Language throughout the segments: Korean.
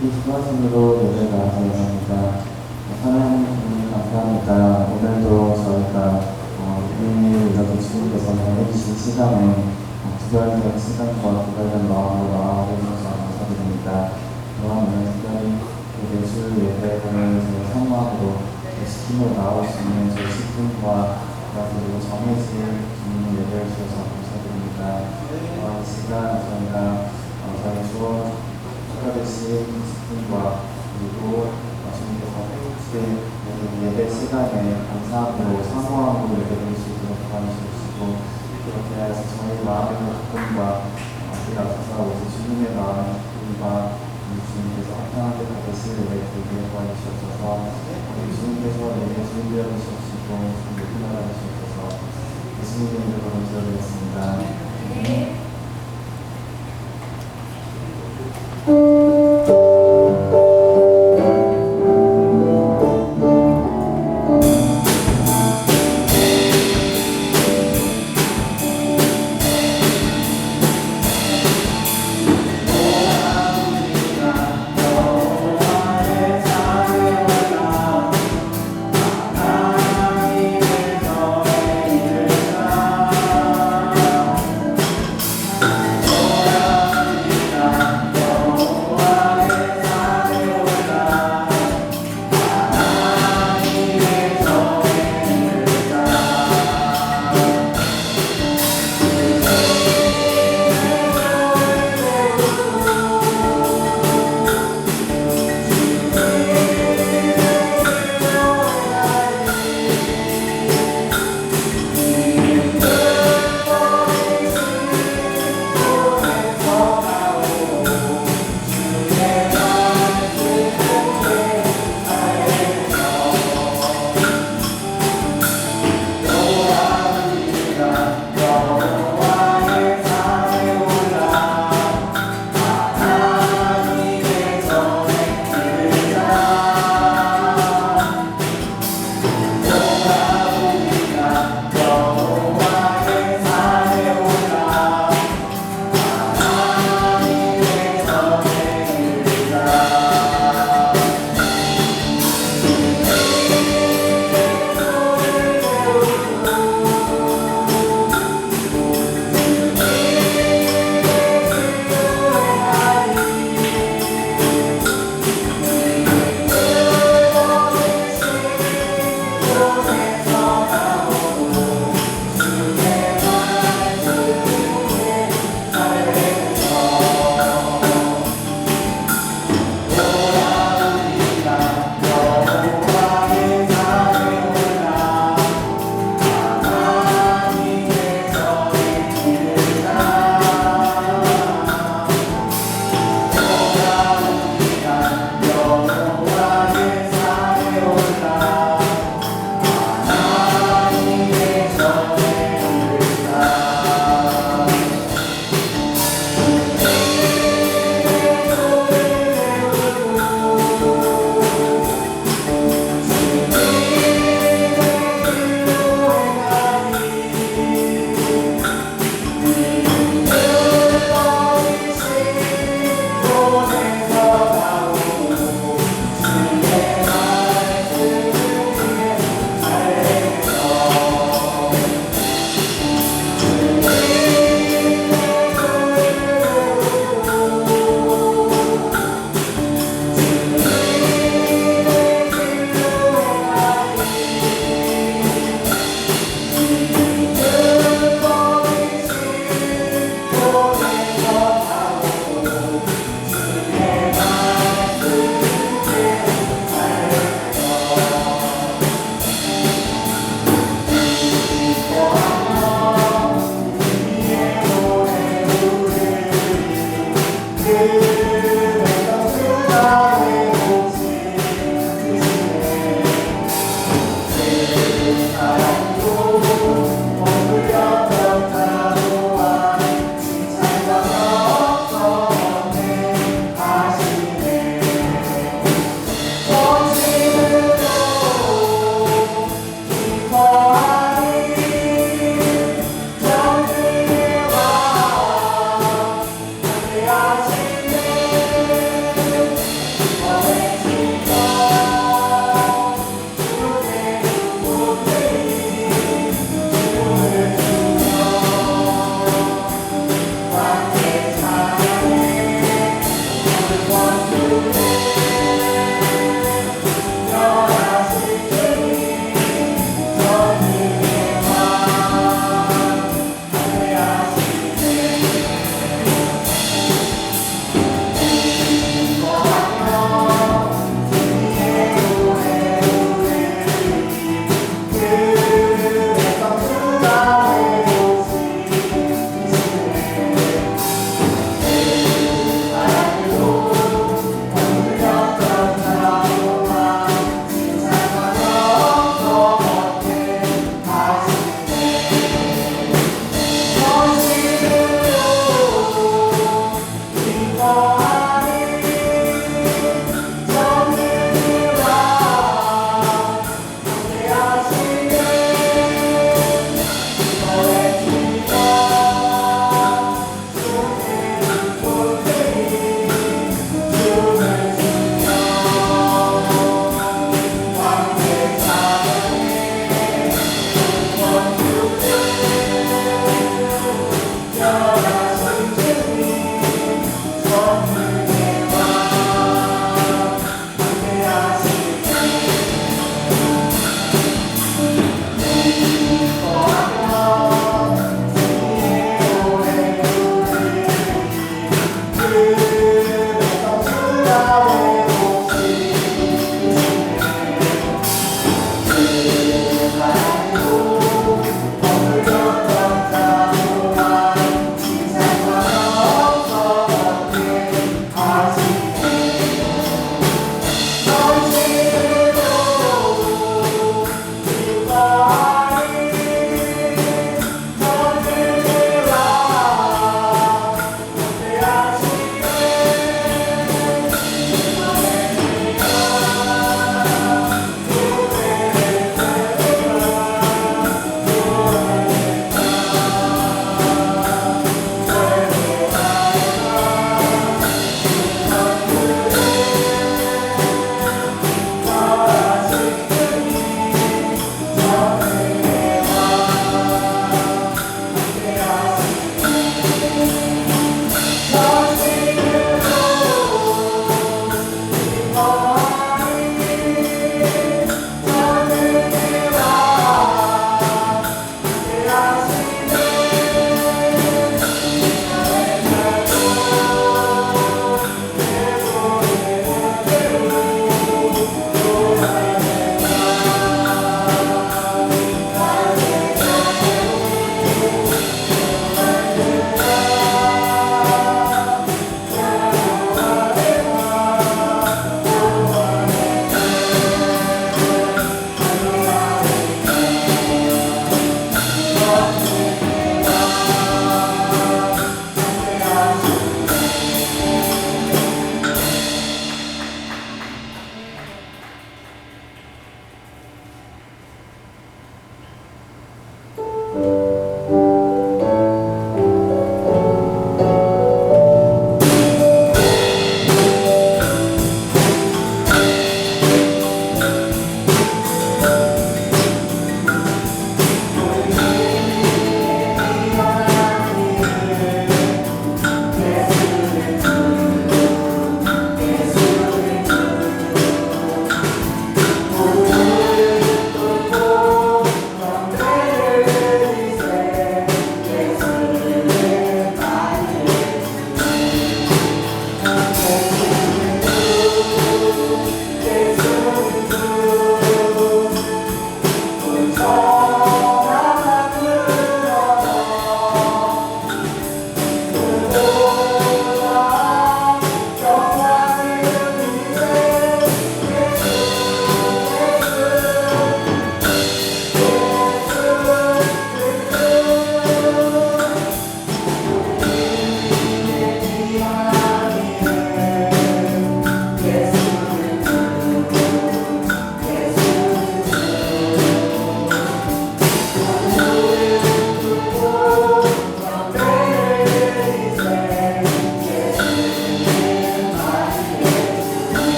이 주말순으로 예배 나와서 감사합니다. 하나님 감사합니다. 오늘도 저희가 매일 이렇게 주님께서 보내주신 시간에 구별된 시간과 구별된 마음으로 나아오셔서 감사드립니다. 그러면 특별히 매주 예배를 저희 성막으로 시키고 나올 수 있는 저희 10분과 그리고 정해진 주님의 예배를 주셔서 감사드립니다. 이 시간 저희가 저희 주어 특별히 10분과 그리고 주님께서 해주신 예배 시간에 감사함으로 사모함으로 예배를 주시도록 도와주시고 그렇게 해서 저희 마음의 기쁨과 우리가 감사하고 주님의 마음의 기쁨과 주님께서 합당하게 받으실 예배 되게 도와주셔서 주님께서 내게 주님되어 주시옵시고 주님의 끝나가 주셔서 예수님의 이름으로 기도드렸습니다.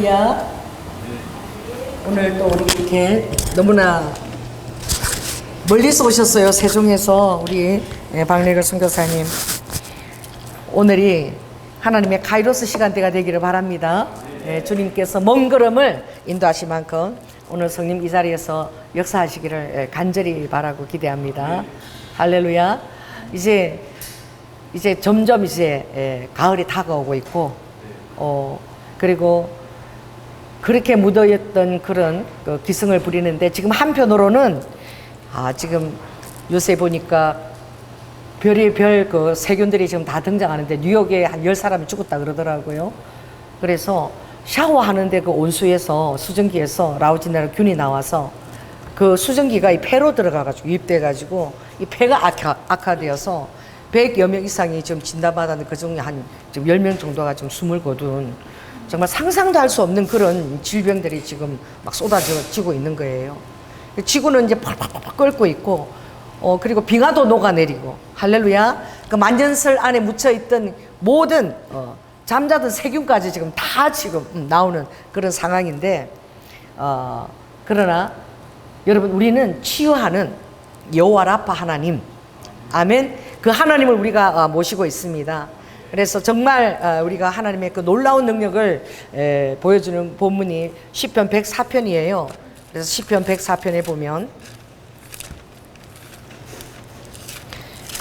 할렐루야. 오늘 또 우리 이렇게 너무나 멀리서 오셨어요. 세종에서 우리 박래걸 선교사님. 오늘이 하나님의 카이로스 시간대가 되기를 바랍니다. 주님께서 먼 걸음을 인도하실 만큼 오늘 성님 이 자리에서 역사하시기를 간절히 바라고 기대합니다. 할렐루야. 이제 점점 가을이 다가오고 있고, 그리고 그렇게 묻어있던 그런 기승을 부리는데, 지금 한편으로는 지금 요새 보니까 별의별 세균들이 지금 다 등장하는데, 뉴욕에 한 10사람이 죽었다 그러더라고요. 그래서 샤워하는데 그 온수에서, 수증기에서 라우지네라 균이 나와서 그 수증기가 이 폐로 들어가가지고 유입돼가지고 이 폐가 악화되어서 100여 명 이상이 지금 진단받았는데 그 중에 한 지금 10명 정도가 지금 숨을 거둔, 정말 상상도 할 수 없는 그런 질병들이 지금 막 쏟아지고 있는 거예요. 지구는 이제 펄펄펄 끓고 있고, 그리고 빙하도 녹아내리고, 할렐루야. 그 만년설 안에 묻혀있던 모든 잠자던 세균까지 지금 다 지금 나오는 그런 상황인데, 그러나 여러분, 우리는 치유하는 여호와 라파 하나님, 아멘, 그 하나님을 우리가 모시고 있습니다. 그래서 정말 우리가 하나님의 그 놀라운 능력을 보여주는 본문이 시편 104편이에요. 그래서 시편 104편에 보면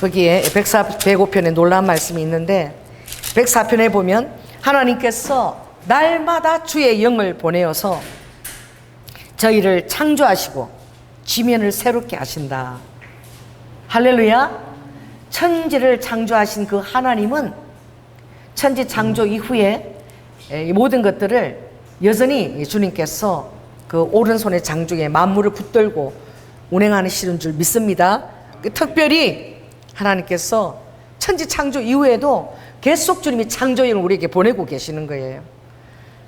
거기에 105편에 놀라운 말씀이 있는데, 104편에 보면 하나님께서 날마다 주의 영을 보내어서 저희를 창조하시고 지면을 새롭게 하신다. 할렐루야. 천지를 창조하신 그 하나님은 천지 창조 이후에 이 모든 것들을 여전히 주님께서 그 오른손의 장중에 만물을 붙들고 운행하시는 줄 믿습니다. 특별히 하나님께서 천지 창조 이후에도 계속 주님이 창조형을 우리에게 보내고 계시는 거예요.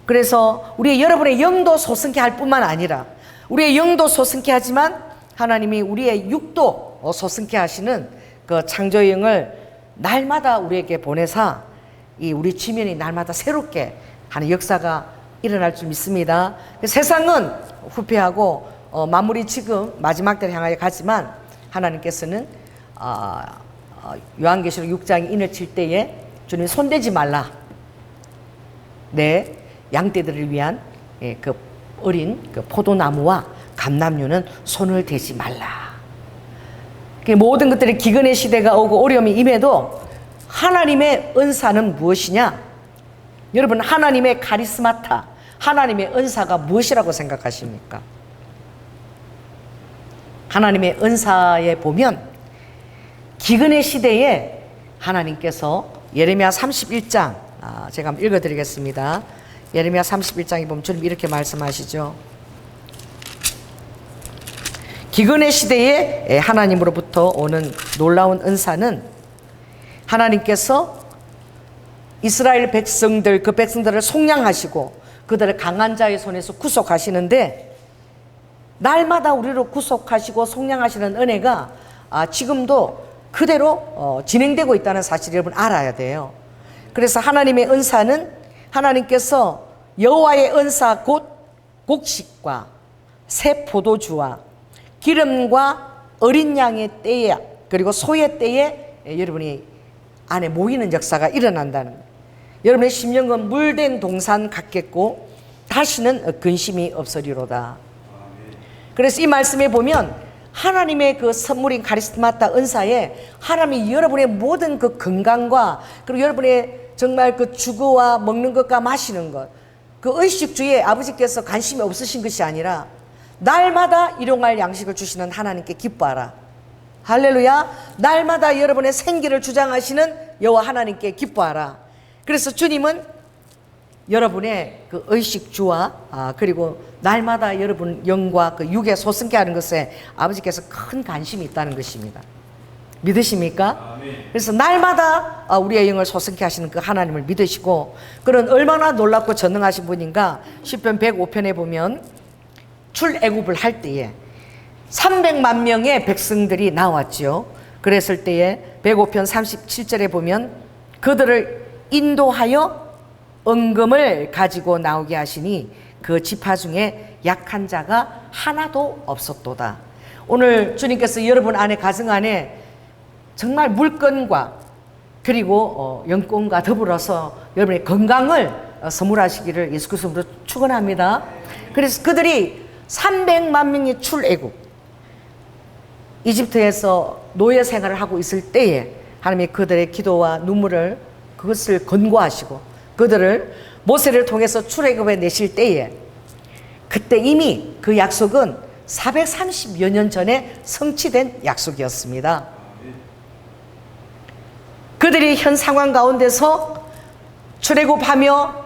그래서 여러분의 영도 소승케 할 뿐만 아니라, 우리의 영도 소승케 하지만 하나님이 우리의 육도 소승케 하시는 그 창조형을 날마다 우리에게 보내사 이 우리 지면이 날마다 새롭게 하는 역사가 일어날 줄 믿습니다. 세상은 후패하고 만물이 지금 마지막 때를 향하여 가지만, 하나님께서는 요한계시록 6장 인을 칠 때에 주님 손대지 말라, 내 양떼들을 위한 그 어린 그 포도나무와 감람류는 손을 대지 말라. 모든 것들이 기근의 시대가 오고 어려움이 임해도 하나님의 은사는 무엇이냐? 여러분, 하나님의 카리스마타, 하나님의 은사가 무엇이라고 생각하십니까? 하나님의 은사에 보면 기근의 시대에 하나님께서 예레미야 31장, 제가 한번 읽어드리겠습니다. 예레미야 31장에 보면 주님 이렇게 말씀하시죠. 기근의 시대에 하나님으로부터 오는 놀라운 은사는, 하나님께서 이스라엘 백성들, 그 백성들을 속량하시고 그들을 강한 자의 손에서 구속하시는데, 날마다 우리를 구속하시고 속량하시는 은혜가 지금도 그대로 진행되고 있다는 사실을 여러분 알아야 돼요. 그래서 하나님의 은사는, 하나님께서 여호와의 은사 곧 곡식과 새 포도주와 기름과 어린 양의 때에, 그리고 소의 때에 여러분이 안에 모이는 역사가 일어난다는 거예요. 여러분의 심령은 물된 동산 같겠고 다시는 근심이 없으리로다. 그래서 이 말씀에 보면 하나님의 그 선물인 카리스마타 은사에 하나님이 여러분의 모든 그 건강과, 그리고 여러분의 정말 그 주거와 먹는 것과 마시는 것, 그 의식주의에 아버지께서 관심이 없으신 것이 아니라 날마다 일용할 양식을 주시는 하나님께 기뻐하라. 할렐루야. 날마다 여러분의 생기를 주장하시는 여호와 하나님께 기뻐하라. 그래서 주님은 여러분의 그 의식주와 그리고 날마다 여러분 영과 그 육에 소승케 하는 것에 아버지께서 큰 관심이 있다는 것입니다. 믿으십니까? 그래서 날마다 우리의 영을 소승케 하시는 그 하나님을 믿으시고, 그런 얼마나 놀랍고 전능하신 분인가. 시편 105편에 보면 출애굽을 할 때에 300만 명의 백성들이 나왔죠. 그랬을 때에 105편 37절에 보면 그들을 인도하여 은금을 가지고 나오게 하시니 그 지파 중에 약한 자가 하나도 없었도다. 오늘 주님께서 여러분 안에 가정 안에 정말 물건과 그리고 영권과 더불어서 여러분의 건강을 선물하시기를 예수 그리스도로 축원합니다. 그래서 그들이 300만 명이 출애굽 이집트에서 노예 생활을 하고 있을 때에 하나님이 그들의 기도와 눈물을 그것을 건고하시고 그들을 모세를 통해서 출애굽에 내실 때에 그때 이미 그 약속은 430여 년 전에 성취된 약속이었습니다. 그들이 현 상황 가운데서 출애굽하며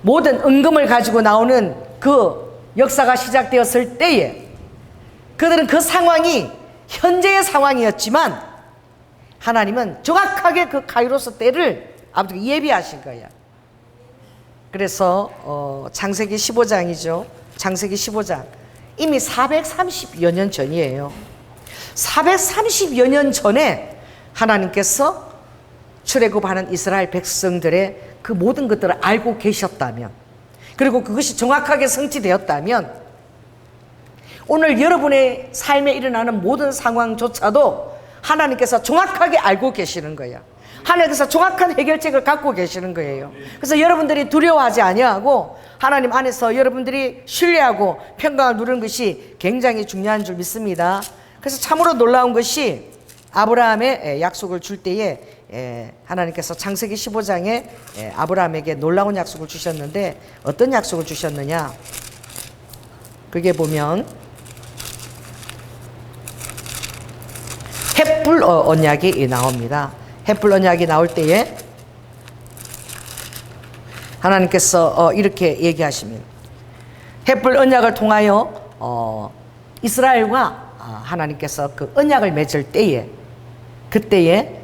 모든 은금을 가지고 나오는 그 역사가 시작되었을 때에 그들은 그 상황이 현재의 상황이었지만 하나님은 정확하게 그 카이로스 때를 아버지가 예비하신 거야. 그래서 창세기 15장이죠. 창세기 15장 이미 430여 년 전이에요. 430여 년 전에 하나님께서 출애굽하는 이스라엘 백성들의 그 모든 것들을 알고 계셨다면, 그리고 그것이 정확하게 성취되었다면 오늘 여러분의 삶에 일어나는 모든 상황조차도 하나님께서 정확하게 알고 계시는 거예요. 하나님께서 정확한 해결책을 갖고 계시는 거예요. 그래서 여러분들이 두려워하지 아니하고 하나님 안에서 여러분들이 신뢰하고 평강을 누리는 것이 굉장히 중요한 줄 믿습니다. 그래서 참으로 놀라운 것이 아브라함의 약속을 줄 때에 하나님께서 창세기 15장에 아브라함에게 놀라운 약속을 주셨는데 어떤 약속을 주셨느냐? 그게 보면 햇불 언약이 나옵니다. 햇불 언약이 나올 때에 하나님께서 이렇게 얘기하십니다. 햇불 언약을 통하여 이스라엘과 하나님께서 그 언약을 맺을 때에 그때에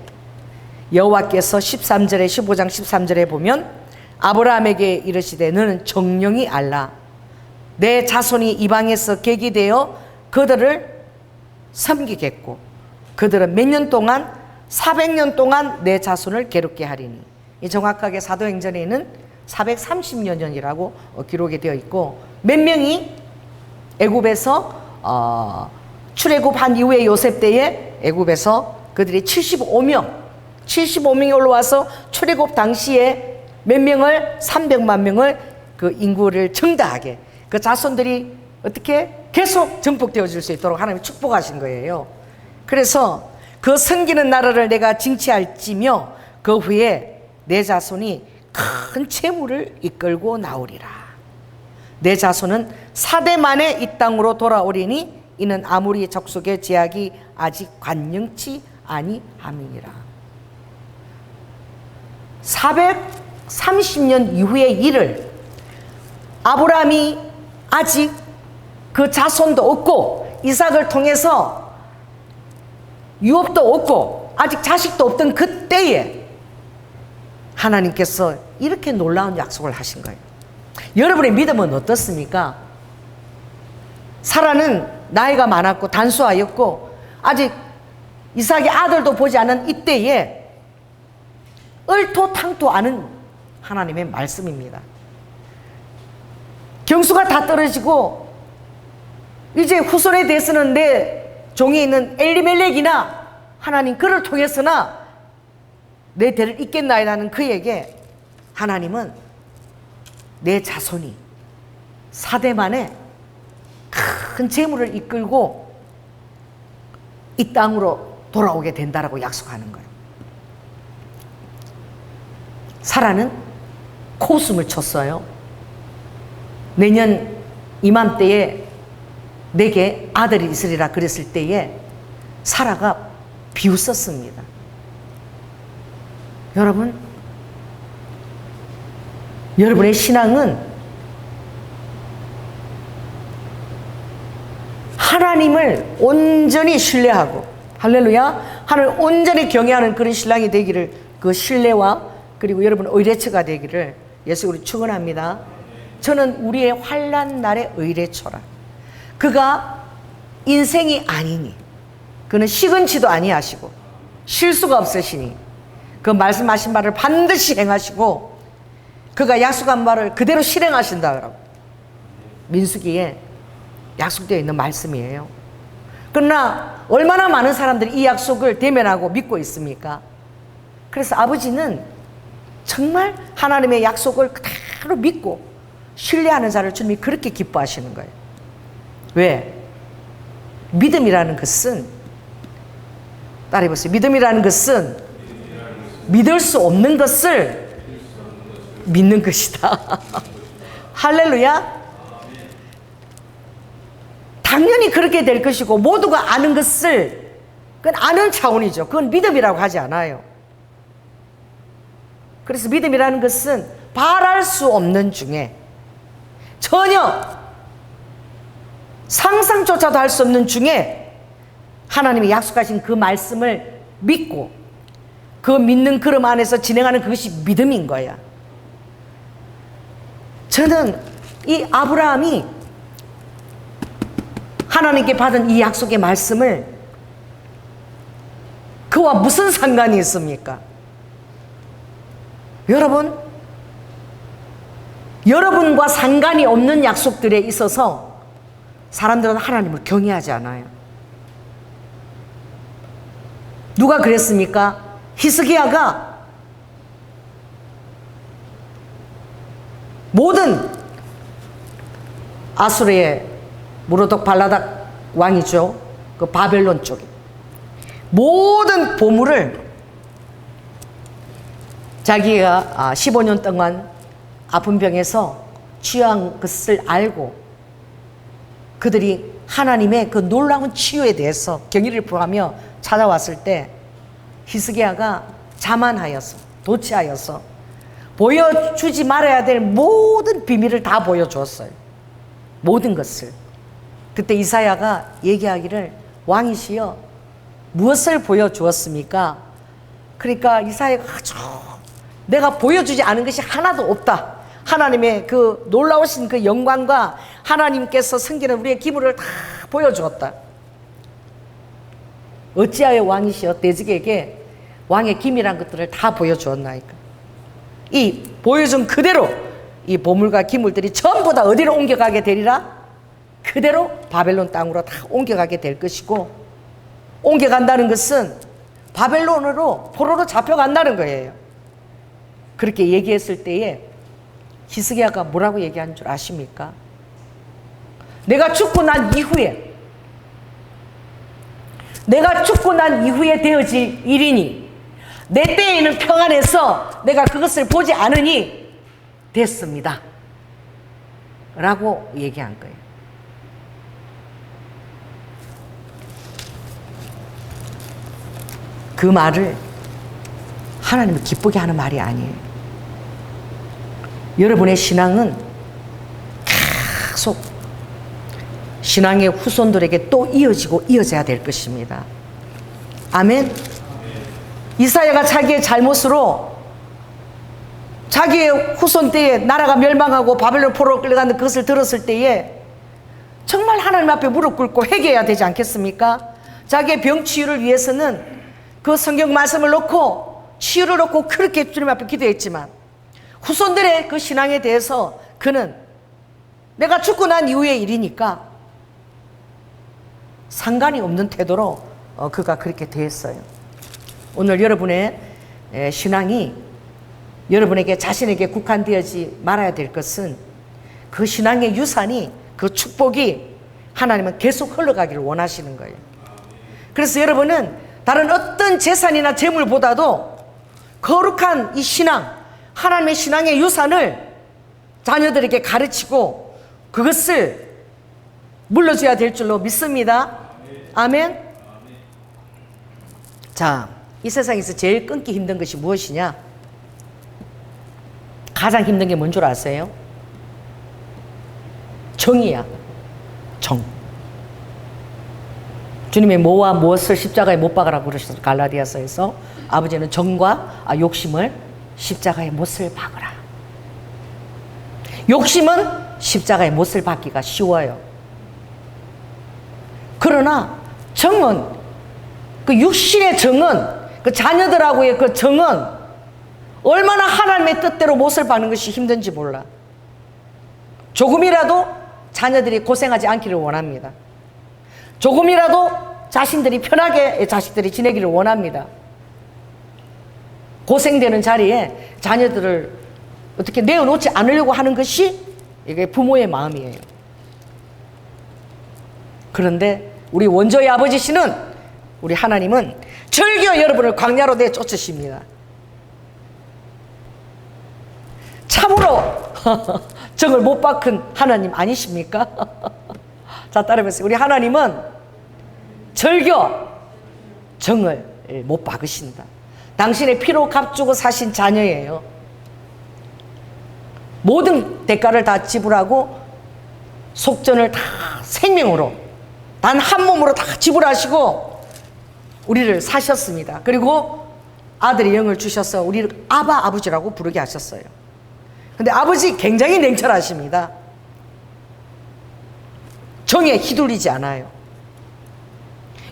여호와께서 13절에 15장 13절에 보면 아브라함에게 이르시되 너는 정령이 알라 내 자손이 이방에서 객이 되어 그들을 섬기겠고 그들은 몇 년 동안 400년 동안 내 자손을 괴롭게 하리니 이 정확하게 사도행전에는 430여 년이라고 기록이 되어 있고 몇 명이 애굽에서 출애굽한 이후에 요셉 때에 애굽에서 그들이 75명이 올라와서 출애굽 당시에 몇 명을 300만 명을 그 인구를 증대하게 그 자손들이 어떻게 계속 전복되어 줄 수 있도록 하나님이 축복하신 거예요. 그래서 그 섬기는 나라를 내가 징치할지며 그 후에 내 자손이 큰 재물을 이끌고 나오리라. 내 자손은 4대 만에 이 땅으로 돌아오리니 이는 아무리 적속의 제약이 아직 관영치 아니함이니라. 430년 이후의 일을 아브라함이 아직 그 자손도 없고 이삭을 통해서 유업도 없고 아직 자식도 없던 그때에 하나님께서 이렇게 놀라운 약속을 하신 거예요. 여러분의 믿음은 어떻습니까? 사라는 나이가 많았고 단수하였고 아직 이삭의 아들도 보지 않은 이때에 얼토당토 않은 하나님의 말씀입니다. 경수가 다 떨어지고 이제 후손에 대해서는 내 종에 있는 엘리멜렉이나 하나님 그를 통해서나 내 대를 잇겠나이다는 그에게 하나님은 내 자손이 4대 만에 큰 재물을 이끌고 이 땅으로 돌아오게 된다라고 약속하는 거예요. 사라는 코웃음을 쳤어요. 내년 이맘때에 내게 아들이 있으리라 그랬을 때에 사라가 비웃었습니다. 여러분의 신앙은 하나님을 온전히 신뢰하고 할렐루야 하나님을 온전히 경외하는 그런 신앙이 되기를 그 신뢰와 그리고 여러분 의뢰처가 되기를 예수 그리스도로 축원합니다. 저는 우리의 환난 날의 의뢰처라. 그가 인생이 아니니 그는 시근치도 아니하시고 실수가 없으시니 그 말씀하신 바를 반드시 행하시고 그가 약속한 말을 그대로 실행하신다 그러고. 민수기에 약속되어 있는 말씀이에요. 그러나 얼마나 많은 사람들이 이 약속을 대면하고 믿고 있습니까? 그래서 아버지는 정말 하나님의 약속을 그대로 믿고 신뢰하는 자를 주님이 그렇게 기뻐하시는 거예요. 왜? 믿음이라는 것은, 따라해보세요. 믿음이라는 것은 믿을 수 없는 것을 믿는 것이다. 할렐루야. 당연히 그렇게 될 것이고 모두가 아는 것을, 그건 아는 차원이죠. 그건 믿음이라고 하지 않아요. 그래서 믿음이라는 것은 바랄 수 없는 중에, 전혀 상상조차도 할 수 없는 중에 하나님이 약속하신 그 말씀을 믿고 그 믿는 걸음 안에서 진행하는 그것이 믿음인 거야. 저는 이 아브라함이 하나님께 받은 이 약속의 말씀을 그와 무슨 상관이 있습니까? 여러분과 상관이 없는 약속들에 있어서 사람들은 하나님을 경외하지 않아요. 누가 그랬습니까? 히스기야가 모든 아수르의 무로독 발라닥 왕이죠. 그 바벨론 쪽에 모든 보물을 자기가 15년 동안 아픈 병에서 취한 것을 알고 그들이 하나님의 그 놀라운 치유에 대해서 경의를 표하며 찾아왔을 때 히스기야가 자만하여서, 도취하여서 보여주지 말아야 될 모든 비밀을 다 보여주었어요. 모든 것을. 그때 이사야가 얘기하기를, 왕이시여 무엇을 보여주었습니까? 그러니까 이사야가 내가 보여주지 않은 것이 하나도 없다. 하나님의 그 놀라우신 그 영광과 하나님께서 섬기는 우리의 기물을 다 보여주었다. 어찌하여 왕이시여 대적에게 왕의 기밀한 것들을 다 보여주었나이까. 이 보여준 그대로 이 보물과 기물들이 전부 다 어디로 옮겨가게 되리라? 그대로 바벨론 땅으로 다 옮겨가게 될 것이고, 옮겨간다는 것은 바벨론으로 포로로 잡혀간다는 거예요. 그렇게 얘기했을 때에 히스기야가 뭐라고 얘기한 줄 아십니까? 내가 죽고 난 이후에 되어질 일이니 내 때에는 평안해서 내가 그것을 보지 않으니 됐습니다 라고 얘기한 거예요. 그 말을 하나님을 기쁘게 하는 말이 아니에요. 여러분의 신앙은 계속 신앙의 후손들에게 또 이어지고 이어져야 될 것입니다. 아멘. 이사야가 자기의 잘못으로 자기의 후손 때에 나라가 멸망하고 바벨론 포로로 끌려가는 그것을 들었을 때에 정말 하나님 앞에 무릎 꿇고 회개해야 되지 않겠습니까? 자기의 병 치유를 위해서는 그 성경 말씀을 놓고 치유를 놓고 그렇게 주님 앞에 기도했지만, 후손들의 그 신앙에 대해서 그는 내가 죽고 난 이후의 일이니까 상관이 없는 태도로 그가 그렇게 대했어요. 오늘 여러분의 신앙이 여러분에게 자신에게 국한되어지 말아야 될 것은, 그 신앙의 유산이, 그 축복이 하나님은 계속 흘러가기를 원하시는 거예요. 그래서 여러분은 다른 어떤 재산이나 재물보다도 거룩한 이 신앙, 하나님의 신앙의 유산을 자녀들에게 가르치고 그것을 물려줘야 될 줄로 믿습니다. 아멘. 자, 이 세상에서 제일 끊기 힘든 것이 무엇이냐? 가장 힘든 게 뭔 줄 아세요? 정이야. 정. 주님의 뭐와 무엇을 십자가에 못 박으라고 그러셨어요. 갈라디아서에서 아버지는 정과 욕심을 십자가에 못을 박으라. 욕심은 십자가에 못을 박기가 쉬워요. 그러나 정은, 그 육신의 정은, 그 자녀들하고의 그 정은 얼마나 하나님의 뜻대로 못을 박는 것이 힘든지 몰라. 조금이라도 자녀들이 고생하지 않기를 원합니다. 조금이라도 자신들이 편하게 자식들이 지내기를 원합니다. 고생되는 자리에 자녀들을 어떻게 내어놓지 않으려고 하는 것이 이게 부모의 마음이에요. 그런데 우리 원조의 아버지시는, 우리 하나님은 절기어 여러분을 광야로 내쫓으십니다. 참으로 정을 못 박은 하나님 아니십니까? 자, 따라해보세요. 우리 하나님은 절겨 정을 못 박으신다. 당신의 피로 값주고 사신 자녀예요. 모든 대가를 다 지불하고 속전을 다 생명으로 단 한 몸으로 다 지불하시고 우리를 사셨습니다. 그리고 아들의 영을 주셔서 우리를 아바 아버지라고 부르게 하셨어요. 근데 아버지 굉장히 냉철하십니다. 정에 휘둘리지 않아요.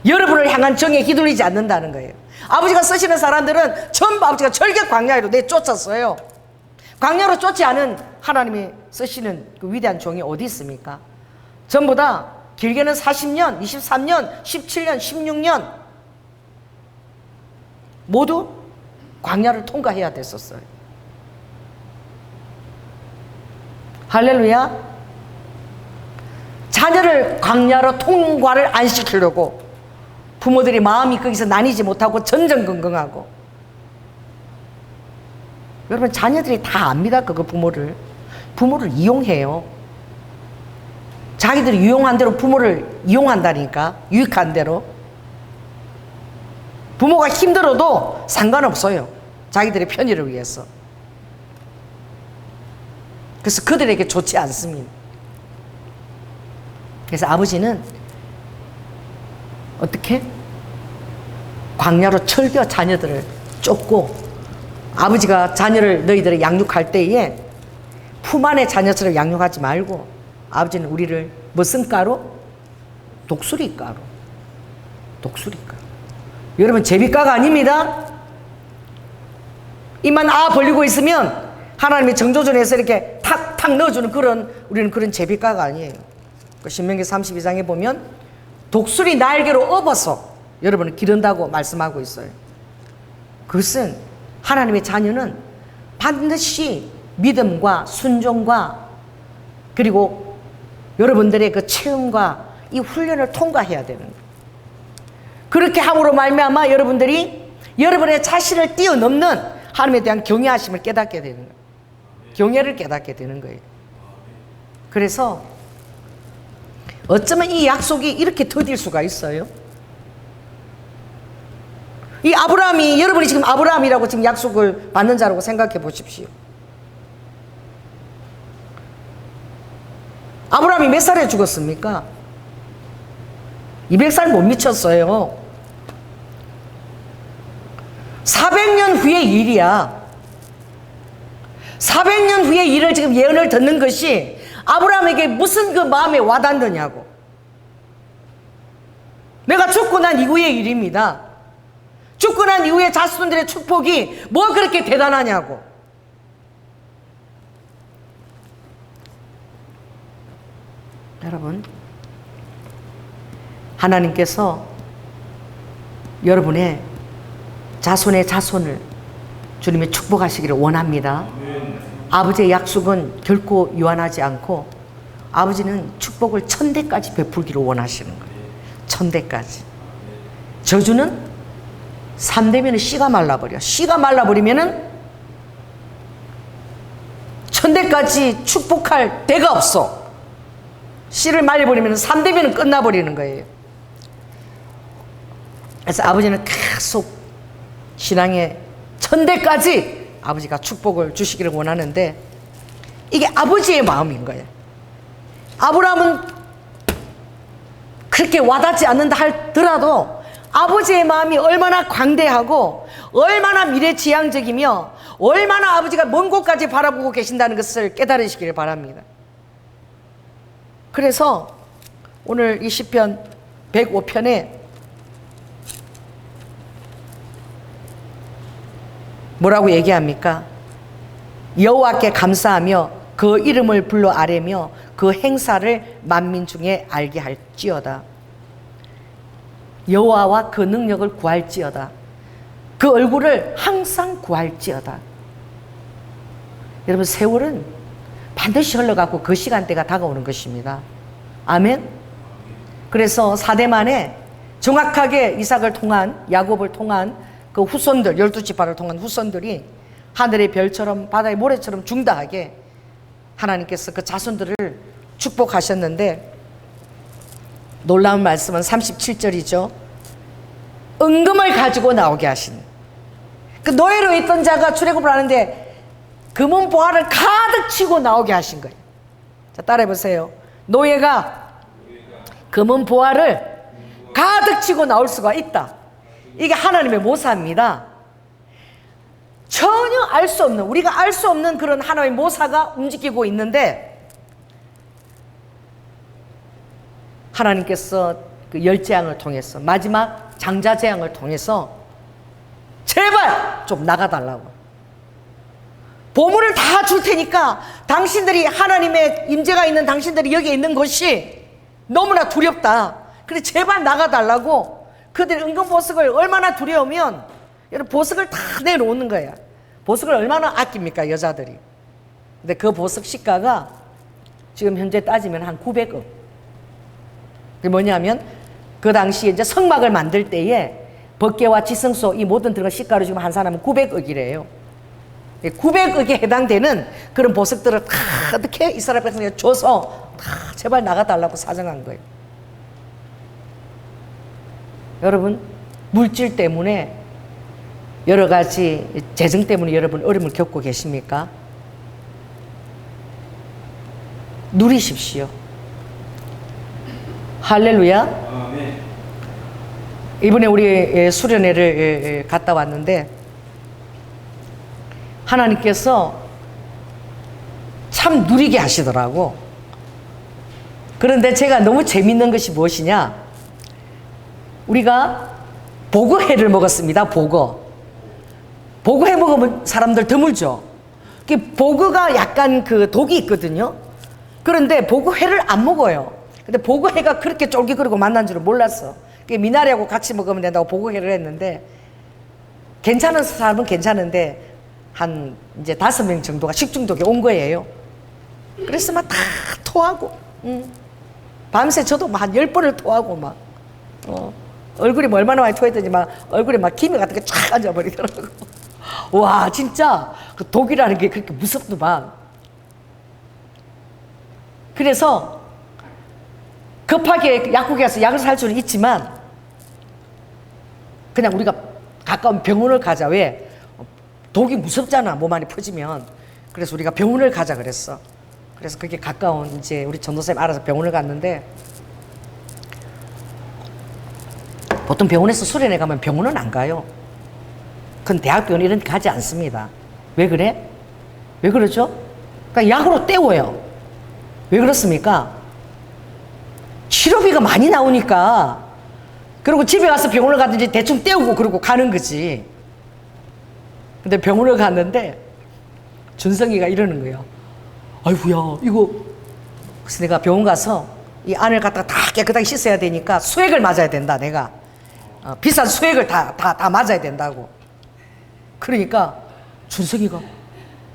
여러분을 향한 정에 휘둘리지 않는다는 거예요. 아버지가 쓰시는 사람들은 전부 아버지가 절개 광야로 내쫓았어요. 광야로 쫓지 않은 하나님이 쓰시는 그 위대한 종이 어디 있습니까? 전부 다 길게는 40년, 23년, 17년, 16년 모두 광야를 통과해야 됐었어요. 할렐루야. 자녀를 광야로 통과를 안 시키려고 부모들이 마음이 거기서 나뉘지 못하고 전전긍긍하고, 여러분 자녀들이 다 압니다. 그거 부모를 이용해요. 자기들이 유용한 대로 부모를 이용한다니까. 유익한 대로. 부모가 힘들어도 상관없어요. 자기들의 편의를 위해서. 그래서 그들에게 좋지 않습니다. 그래서 아버지는 어떻게? 광야로 철겨 자녀들을 쫓고, 아버지가 자녀를 너희들을 양육할 때에 품 안에 자녀처럼 양육하지 말고, 아버지는 우리를 무슨 가루? 독수리가루. 독수리가루. 여러분 제비가가 아닙니다. 입만 벌리고 있으면 하나님이 정조준에서 이렇게 탁탁 넣어주는 우리는 그런 제비가가 아니에요. 신명기 32장에 보면 독수리 날개로 업어서 여러분을 기른다고 말씀하고 있어요. 그것은 하나님의 자녀는 반드시 믿음과 순종과 그리고 여러분들의 그 체험과 이 훈련을 통과해야 되는 거예요. 그렇게 함으로 말미암아 여러분들이 여러분의 자신을 뛰어넘는 하나님에 대한 경외하심을 깨닫게 되는 거예요. 경외를 깨닫게 되는 거예요. 그래서 어쩌면 이 약속이 이렇게 더딜 수가 있어요. 이 아브라함이, 여러분이 지금 아브라함이라고 지금 약속을 받는 자라고 생각해 보십시오. 아브라함이 몇 살에 죽었습니까? 200살 못 미쳤어요. 400년 후의 일이야. 400년 후의 일을 지금 예언을 듣는 것이 아브라함에게 무슨 그 마음에 와닿느냐고. 내가 죽고 난 이후의 일입니다. 죽고 난 이후에 자손들의 축복이 뭐 그렇게 대단하냐고. 여러분, 하나님께서 여러분의 자손의 자손을 주님이 축복하시기를 원합니다. 아버지의 약속은 결코 유한하지 않고 아버지는 축복을 1000대까지 베풀기를 원하시는 거예요. 1000대까지. 저주는 3대면 씨가 말라버려. 씨가 말라버리면은 1000대까지 축복할 데가 없어. 씨를 말려버리면 3대면 끝나버리는 거예요. 그래서 아버지는 계속 신앙의 1000대까지 아버지가 축복을 주시기를 원하는데, 이게 아버지의 마음인 거예요. 아브라함은 그렇게 와닿지 않는다 하더라도 아버지의 마음이 얼마나 광대하고 얼마나 미래지향적이며 얼마나 아버지가 먼 곳까지 바라보고 계신다는 것을 깨달으시기를 바랍니다. 그래서 오늘 이 시편 105편에 뭐라고 얘기합니까? 여호와께 감사하며 그 이름을 불러 아뢰며 그 행사를 만민 중에 알게 할지어다. 여호와와 그 능력을 구할지어다. 그 얼굴을 항상 구할지어다. 여러분, 세월은 반드시 흘러가고 그 시간대가 다가오는 것입니다. 아멘. 그래서 4대 만에 정확하게 이삭을 통한, 야곱을 통한 그 후손들, 12지파를 통한 후손들이 하늘의 별처럼 바다의 모래처럼 중다하게 하나님께서 그 자손들을 축복하셨는데, 놀라운 말씀은 37절이죠. 은금을 가지고 나오게 하신, 그 노예로 있던 자가 출애굽을 하는데 금은 보화를 가득 치고 나오게 하신 거예요. 자, 따라해 보세요. 노예가 금은 보화를 가득 치고 나올 수가 있다. 이게 하나님의 모사입니다. 전혀 알 수 없는, 우리가 알 수 없는 그런 하나님의 모사가 움직이고 있는데, 하나님께서 그 열재앙을 통해서, 마지막 장자재앙을 통해서 제발 좀 나가달라고, 보물을 다 줄 테니까 당신들이, 하나님의 임재가 있는 당신들이 여기에 있는 것이 너무나 두렵다. 그래 제발 나가달라고. 그들이 은근 보석을 얼마나 두려우면, 여러분, 보석을 다 내놓는 거야. 보석을 얼마나 아낍니까, 여자들이. 근데 그 보석 시가가 지금 현재 따지면 한 900억. 그게 뭐냐면, 그 당시에 이제 성막을 만들 때에 법궤와 지성소 이 모든 들어간 시가로 지금 한 사람은 900억이래요. 900억에 해당되는 그런 보석들을 다 어떻게 이스라엘 백성에게 줘서 다 제발 나가달라고 사정한 거예요. 여러분, 물질 때문에, 여러 가지 재정 때문에 여러분 어려움을 겪고 계십니까? 누리십시오. 할렐루야. 이번에 우리 수련회를 갔다 왔는데 하나님께서 참 누리게 하시더라고. 그런데 제가 너무 재밌는 것이 무엇이냐, 우리가 보거회를 먹었습니다. 보거회 먹으면 사람들 드물죠. 보거가 약간 그 독이 있거든요. 그런데 보거회를 안 먹어요. 근데 보거회가 그렇게 쫄깃거리고 맛난 줄은 몰랐어. 미나리하고 같이 먹으면 된다고 보거회를 했는데, 괜찮은 사람은 괜찮은데 한 이제 5명 정도가 식중독에 온 거예요. 그래서 막 다 토하고, 밤새 저도 막 한 10번을 토하고 막, 얼굴이 뭐 얼마나 많이 토했더니 막 얼굴에 막 기미 같은 게 쫙 앉아버리더라고. 와, 진짜 그 독이라는 게 그렇게 무섭더만. 그래서 급하게 약국에 가서 약을 살 수는 있지만 그냥 우리가 가까운 병원을 가자. 왜? 독이 무섭잖아, 몸 안에 퍼지면. 그래서 우리가 병원을 가자 그랬어. 그래서 그렇게 가까운 이제 우리 전도사님 알아서 병원을 갔는데, 보통 병원에서 수련회 가면 병원은 안 가요. 그건 대학병원 이런 데 가지 않습니다. 왜 그래? 왜 그러죠? 그러니까 약으로 때워요. 왜 그렇습니까? 치료비가 많이 나오니까. 그리고 집에 가서 병원을 가든지 대충 때우고 그러고 가는 거지. 근데 병원을 갔는데 준성이가 이러는 거예요. 아이고야, 이거. 그래서 내가 병원 가서 이 안을 갖다가 다 깨끗하게 씻어야 되니까 수액을 맞아야 된다, 내가. 비싼 수액을 다 맞아야 된다고. 그러니까 준성이가,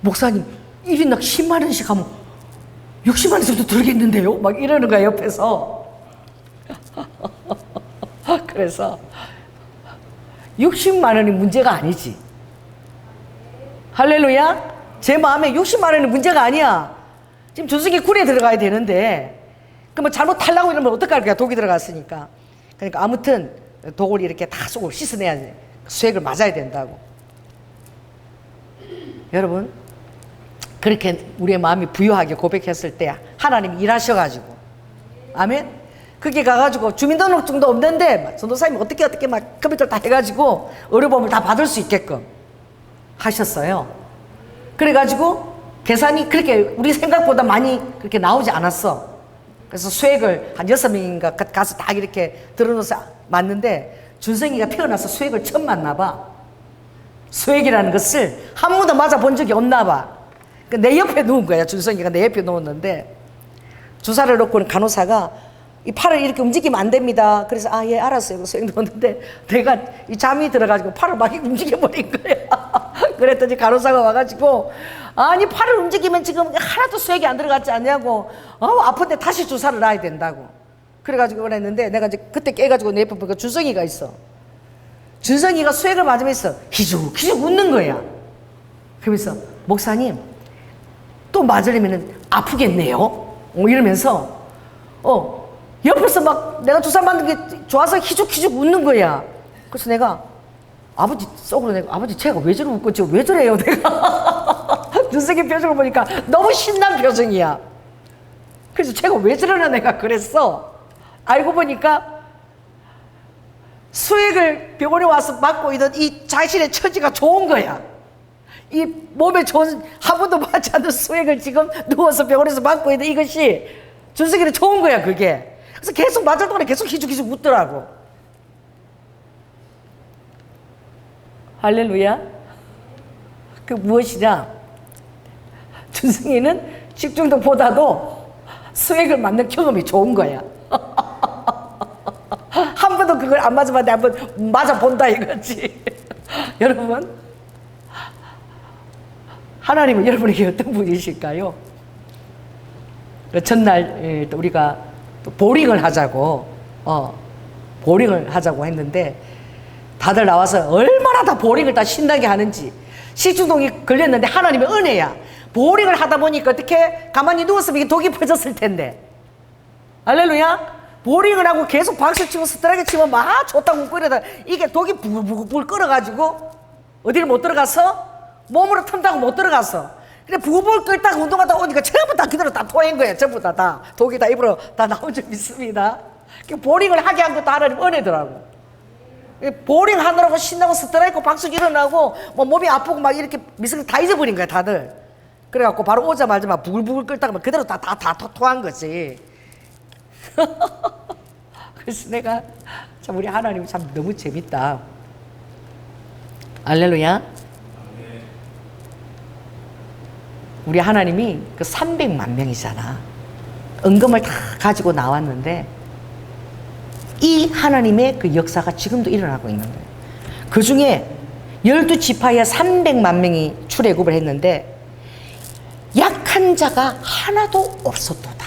목사님 1인당 10만 원씩 하면 60만 원 정도 들겠는데요? 막 이러는 거야, 옆에서. 그래서 60만 원이 문제가 아니지. 할렐루야. 제 마음에 60만 원이 문제가 아니야. 지금 준성이 굴에 들어가야 되는데, 그러면 잘못 탈라고 이러면 어떡할 거야, 독이 들어갔으니까. 그러니까 아무튼 독을 이렇게 다 속으로 씻어내야 돼. 수액을 맞아야 된다고. 여러분, 그렇게 우리의 마음이 부유하게 고백했을 때 하나님이 일하셔가지고, 아멘. 그게 가가지고 주민등록증도 없는데 전도사님이 어떻게 막 컴퓨터 다 해가지고 의료보험을 다 받을 수 있게끔 하셨어요. 그래가지고 계산이 그렇게 우리 생각보다 많이 그렇게 나오지 않았어. 그래서 수액을 한 6명인가 가서 다 이렇게 들어놓아서 맞는데, 준성이가 태어나서 수액을 처음 맞나 봐. 수액이라는 것을 한 번도 맞아본 적이 없나 봐. 내 옆에 누운 거야. 준성이가 내 옆에 누웠는데 주사를 놓고는 간호사가 이 팔을 이렇게 움직이면 안 됩니다. 그래서 아, 예, 알았어요. 수액 넣었는데 내가 이 잠이 들어가지고 팔을 막 움직여버린 거야. 그랬더니 간호사가 와가지고 아니 팔을 움직이면 지금 하나도 수액이 안 들어갔지 않냐고. 아픈데 다시 주사를 놔야 된다고. 그래가지고 그랬는데 내가 이제 그때 깨가지고 내 옆에 보니까 준성이가 있어. 준성이가 수액을 맞으면서 희죽희죽 웃는 거야. 그러면서 목사님 또 맞으려면 아프겠네요. 이러면서 옆에서 막 내가 주사 맞는 게 좋아서 희죽희죽 웃는 거야. 그래서 내가 아버지 속으로 내가 아버지 제가 왜 저러고 웃고 지금 왜 저래요 내가. 준석이 표정을 보니까 너무 신난 표정이야. 그래서 제가 왜 저러나 내가 그랬어. 알고 보니까 수액을 병원에 와서 맞고 있던 이 자신의 처지가 좋은 거야. 이 몸에 좋은 한 번도 맞지 않은 수액을 지금 누워서 병원에서 맞고 있는 이것이 준석이는 좋은 거야 그게. 그래서 계속 맞을 동안에 계속 희죽희죽 웃더라고. 할렐루야. 그 무엇이냐, 준승이는 식중독보다도 수액을 맞는 경험이 좋은 거야. 한 번도 그걸 안 맞아봤는데 한 번 맞아본다 이거지. 여러분, 하나님은 여러분에게 어떤 분이실까요? 그 전날 또 우리가 또 보링을 하자고 보링을 하자고 했는데 다들 나와서 얼마나 다 보링을 다 신나게 하는지. 식중독이 걸렸는데 하나님의 은혜야. 보링을 하다 보니까 어떻게 가만히 누웠으면 이게 독이 퍼졌을 텐데. 할렐루야. 보링을 하고 계속 박수 치고 스트라이크 치고 막 좋다고 끓여다 이게 독이 불 끓어가지고 어디를 못 들어가서 몸으로 튼다고 못 들어갔어. 근데 부글 끓다가 운동하다 오니까 전부 다 그대로 다 토한 거야. 전부 다 독이 다 입으로 다 나온 줄 믿습니다. 보링을 하게 한 것도 하나님 은혜더라고. 보링 하느라고 신나고 스트라이크 박수 일어나고 뭐 몸이 아프고 막 이렇게 미스를 다 잊어버린 거야 다들. 그래갖고 바로 오자마자 막 부글부글 끓다가 막 그대로 다 토한 거지. 그래서 내가 참 우리 하나님 참 너무 재밌다. 할렐루야. 우리 하나님이 그 300만 명이잖아. 은금을 다 가지고 나왔는데 이 하나님의 그 역사가 지금도 일어나고 있는 거예요. 그 중에 12지파에 300만 명이 출애굽을 했는데 약한 자가 하나도 없었도다.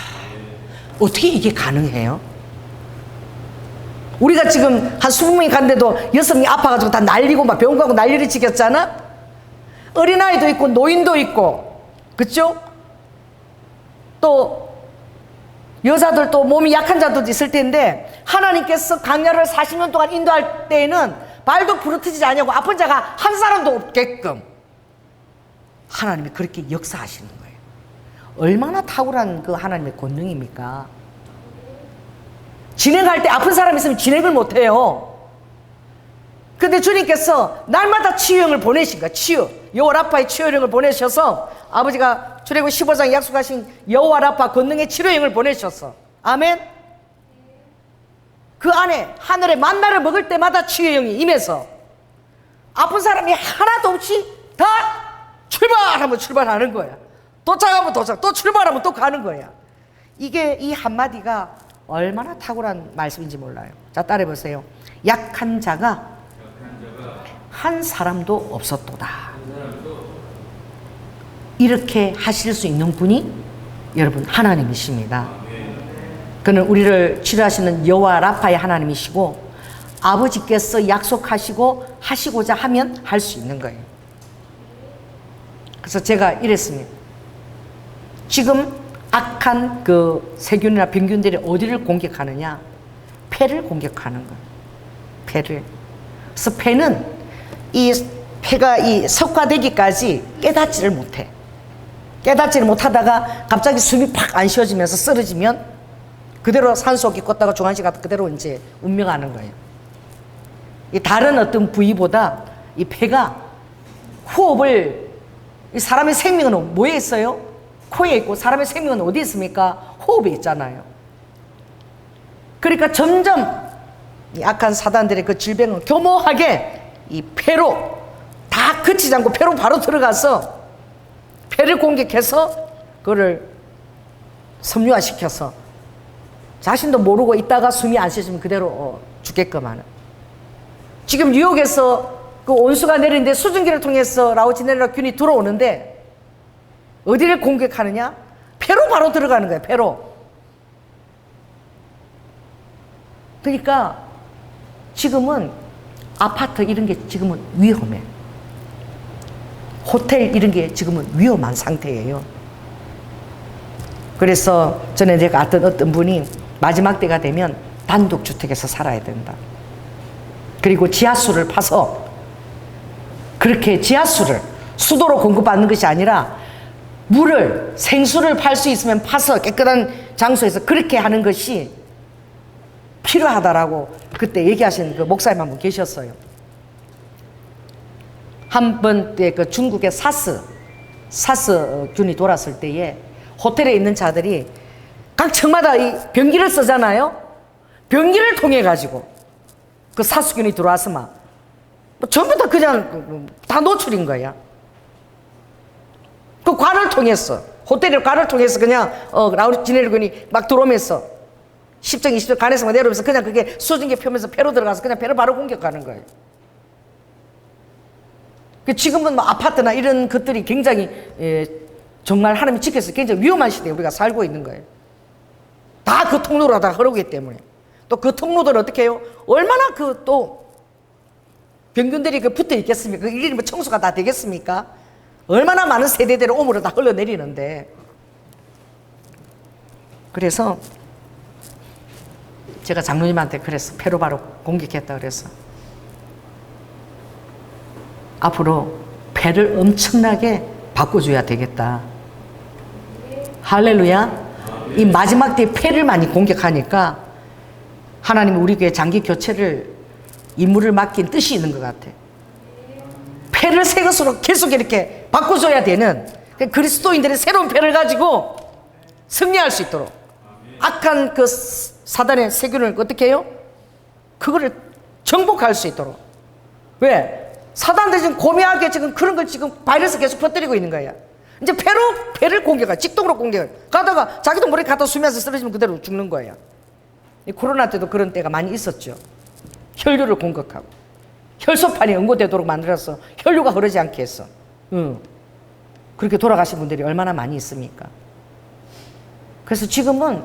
어떻게 이게 가능해요? 우리가 지금 한 20명이 갔는데도 6명이 아파가지고 다 날리고 막 병원 가고 난리를 치겠잖아? 어린아이도 있고 노인도 있고, 그쵸? 또 여자들도 몸이 약한 자도 있을 텐데 하나님께서 광야를 40년 동안 인도할 때에는 발도 부러뜨리지 않냐고 아픈 자가 한 사람도 없게끔 하나님이 그렇게 역사하시는 거예요. 얼마나 탁월한 그 하나님의 권능입니까? 진행할 때 아픈 사람이 있으면 진행을 못해요. 근데 주님께서 날마다 치유형을 보내신 거야. 치유, 여호와 라파의 치유형을 보내셔서 아버지가 출애굽 15장 약속하신 여호와 라파 권능의 치료형을 보내셨어. 아멘. 그 안에 하늘의 만나를 먹을 때마다 치유형이 임해서 아픈 사람이 하나도 없이 다 출발하면 출발하는 거야. 도착하면 도착, 또 출발하면 또 가는 거야. 이게 이 한마디가 얼마나 탁월한 말씀인지 몰라요. 자, 따라해보세요. 약한 자가 한 사람도 없었도다. 이렇게 하실 수 있는 분이 여러분 하나님이십니다. 그는 우리를 치료하시는 여호와 라파의 하나님이시고 아버지께서 약속하시고 하시고자 하면 할 수 있는 거예요. 그래서 제가 이랬습니다. 지금 악한 그 세균이나 병균들이 어디를 공격하느냐? 폐를 공격하는 거예요. 폐를. 그래서 폐는 이 폐가 이 석화되기까지 깨닫지를 못해. 깨닫지를 못하다가 갑자기 숨이 팍 안 쉬어지면서 쓰러지면 그대로 산소기 꽂다가 중환시 가서 그대로 이제 운명하는 거예요. 이 다른 어떤 부위보다 이 폐가 호흡을, 이 사람의 생명은 뭐에 있어요? 코에 있고 사람의 생명은 어디 있습니까? 호흡에 있잖아요. 그러니까 점점 이 악한 사단들의 그 질병은 교모하게 이 폐로 다 다 그치지 않고 폐로 바로 들어가서 폐를 공격해서 그거를 섬유화시켜서 자신도 모르고 있다가 숨이 안 쉬어지면 그대로 죽게끔 하는. 지금 뉴욕에서 그 온수가 내리는데 수증기를 통해서 라우지넬라 균이 들어오는데 어디를 공격하느냐? 폐로 바로 들어가는 거예요. 폐로. 그러니까 지금은 아파트 이런 게 지금은 위험해. 호텔 이런 게 지금은 위험한 상태예요. 그래서 전에 제가 어떤 분이 마지막 때가 되면 단독주택에서 살아야 된다. 그리고 지하수를 파서 그렇게 지하수를 수도로 공급받는 것이 아니라 물을 생수를 팔 수 있으면 파서 깨끗한 장소에서 그렇게 하는 것이 필요하다라고 그때 얘기하신 그 목사님 한 분 계셨어요. 한 번 때 그 중국의 사스 균이 돌았을 때에 호텔에 있는 자들이 각 층마다 이 변기를 쓰잖아요. 변기를 통해 가지고 그 사스균이 들어와서 막 전부 다 그냥 다 노출인 거야. 그 관을 통해서 호텔의 관을 통해서 그냥 라우지넬균이 막 들어오면서 10층 20층 관에서 막 내려오면서 그냥 그게 수증기 펴면서 폐로 들어가서 그냥 폐를 바로 공격하는 거예요. 지금은 뭐 아파트나 이런 것들이 굉장히 정말 하나님이 지켜서 굉장히 위험한 시대에 우리가 살고 있는 거예요. 다 그 통로로 다 흐르기 때문에. 또 그 통로들을 어떻게 해요? 얼마나 그 또 병균들이 그 붙어 있겠습니까? 그 일일이 뭐 청소가 다 되겠습니까? 얼마나 많은 세대들을 오므로 다 흘러내리는데. 그래서 제가 장로님한테 그래서 폐로 바로 공격했다 그래서 앞으로 폐를 엄청나게 바꿔줘야 되겠다. 할렐루야. 이 마지막 때에 폐를 많이 공격하니까 하나님이 우리 교회 장기 교체를 임무를 맡긴 뜻이 있는 것 같아. 폐를 새 것으로 계속 이렇게 바꿔줘야 되는 그리스도인들의 새로운 폐를 가지고 승리할 수 있도록 악한 그 사단의 세균을 어떻게 해요? 그거를 정복할 수 있도록. 왜? 사단들이 지금 고미하게 지금 그런 걸 지금 바이러스 계속 퍼뜨리고 있는 거야. 이제 폐를 공격해. 직동으로 공격해. 가다가 자기도 모르게 갖다 수면에서 쓰러지면 그대로 죽는 거야. 이 코로나 때도 그런 때가 많이 있었죠. 혈류를 공격하고 혈소판이 응고되도록 만들어서 혈류가 흐르지 않게 했어. 그렇게 돌아가신 분들이 얼마나 많이 있습니까? 그래서 지금은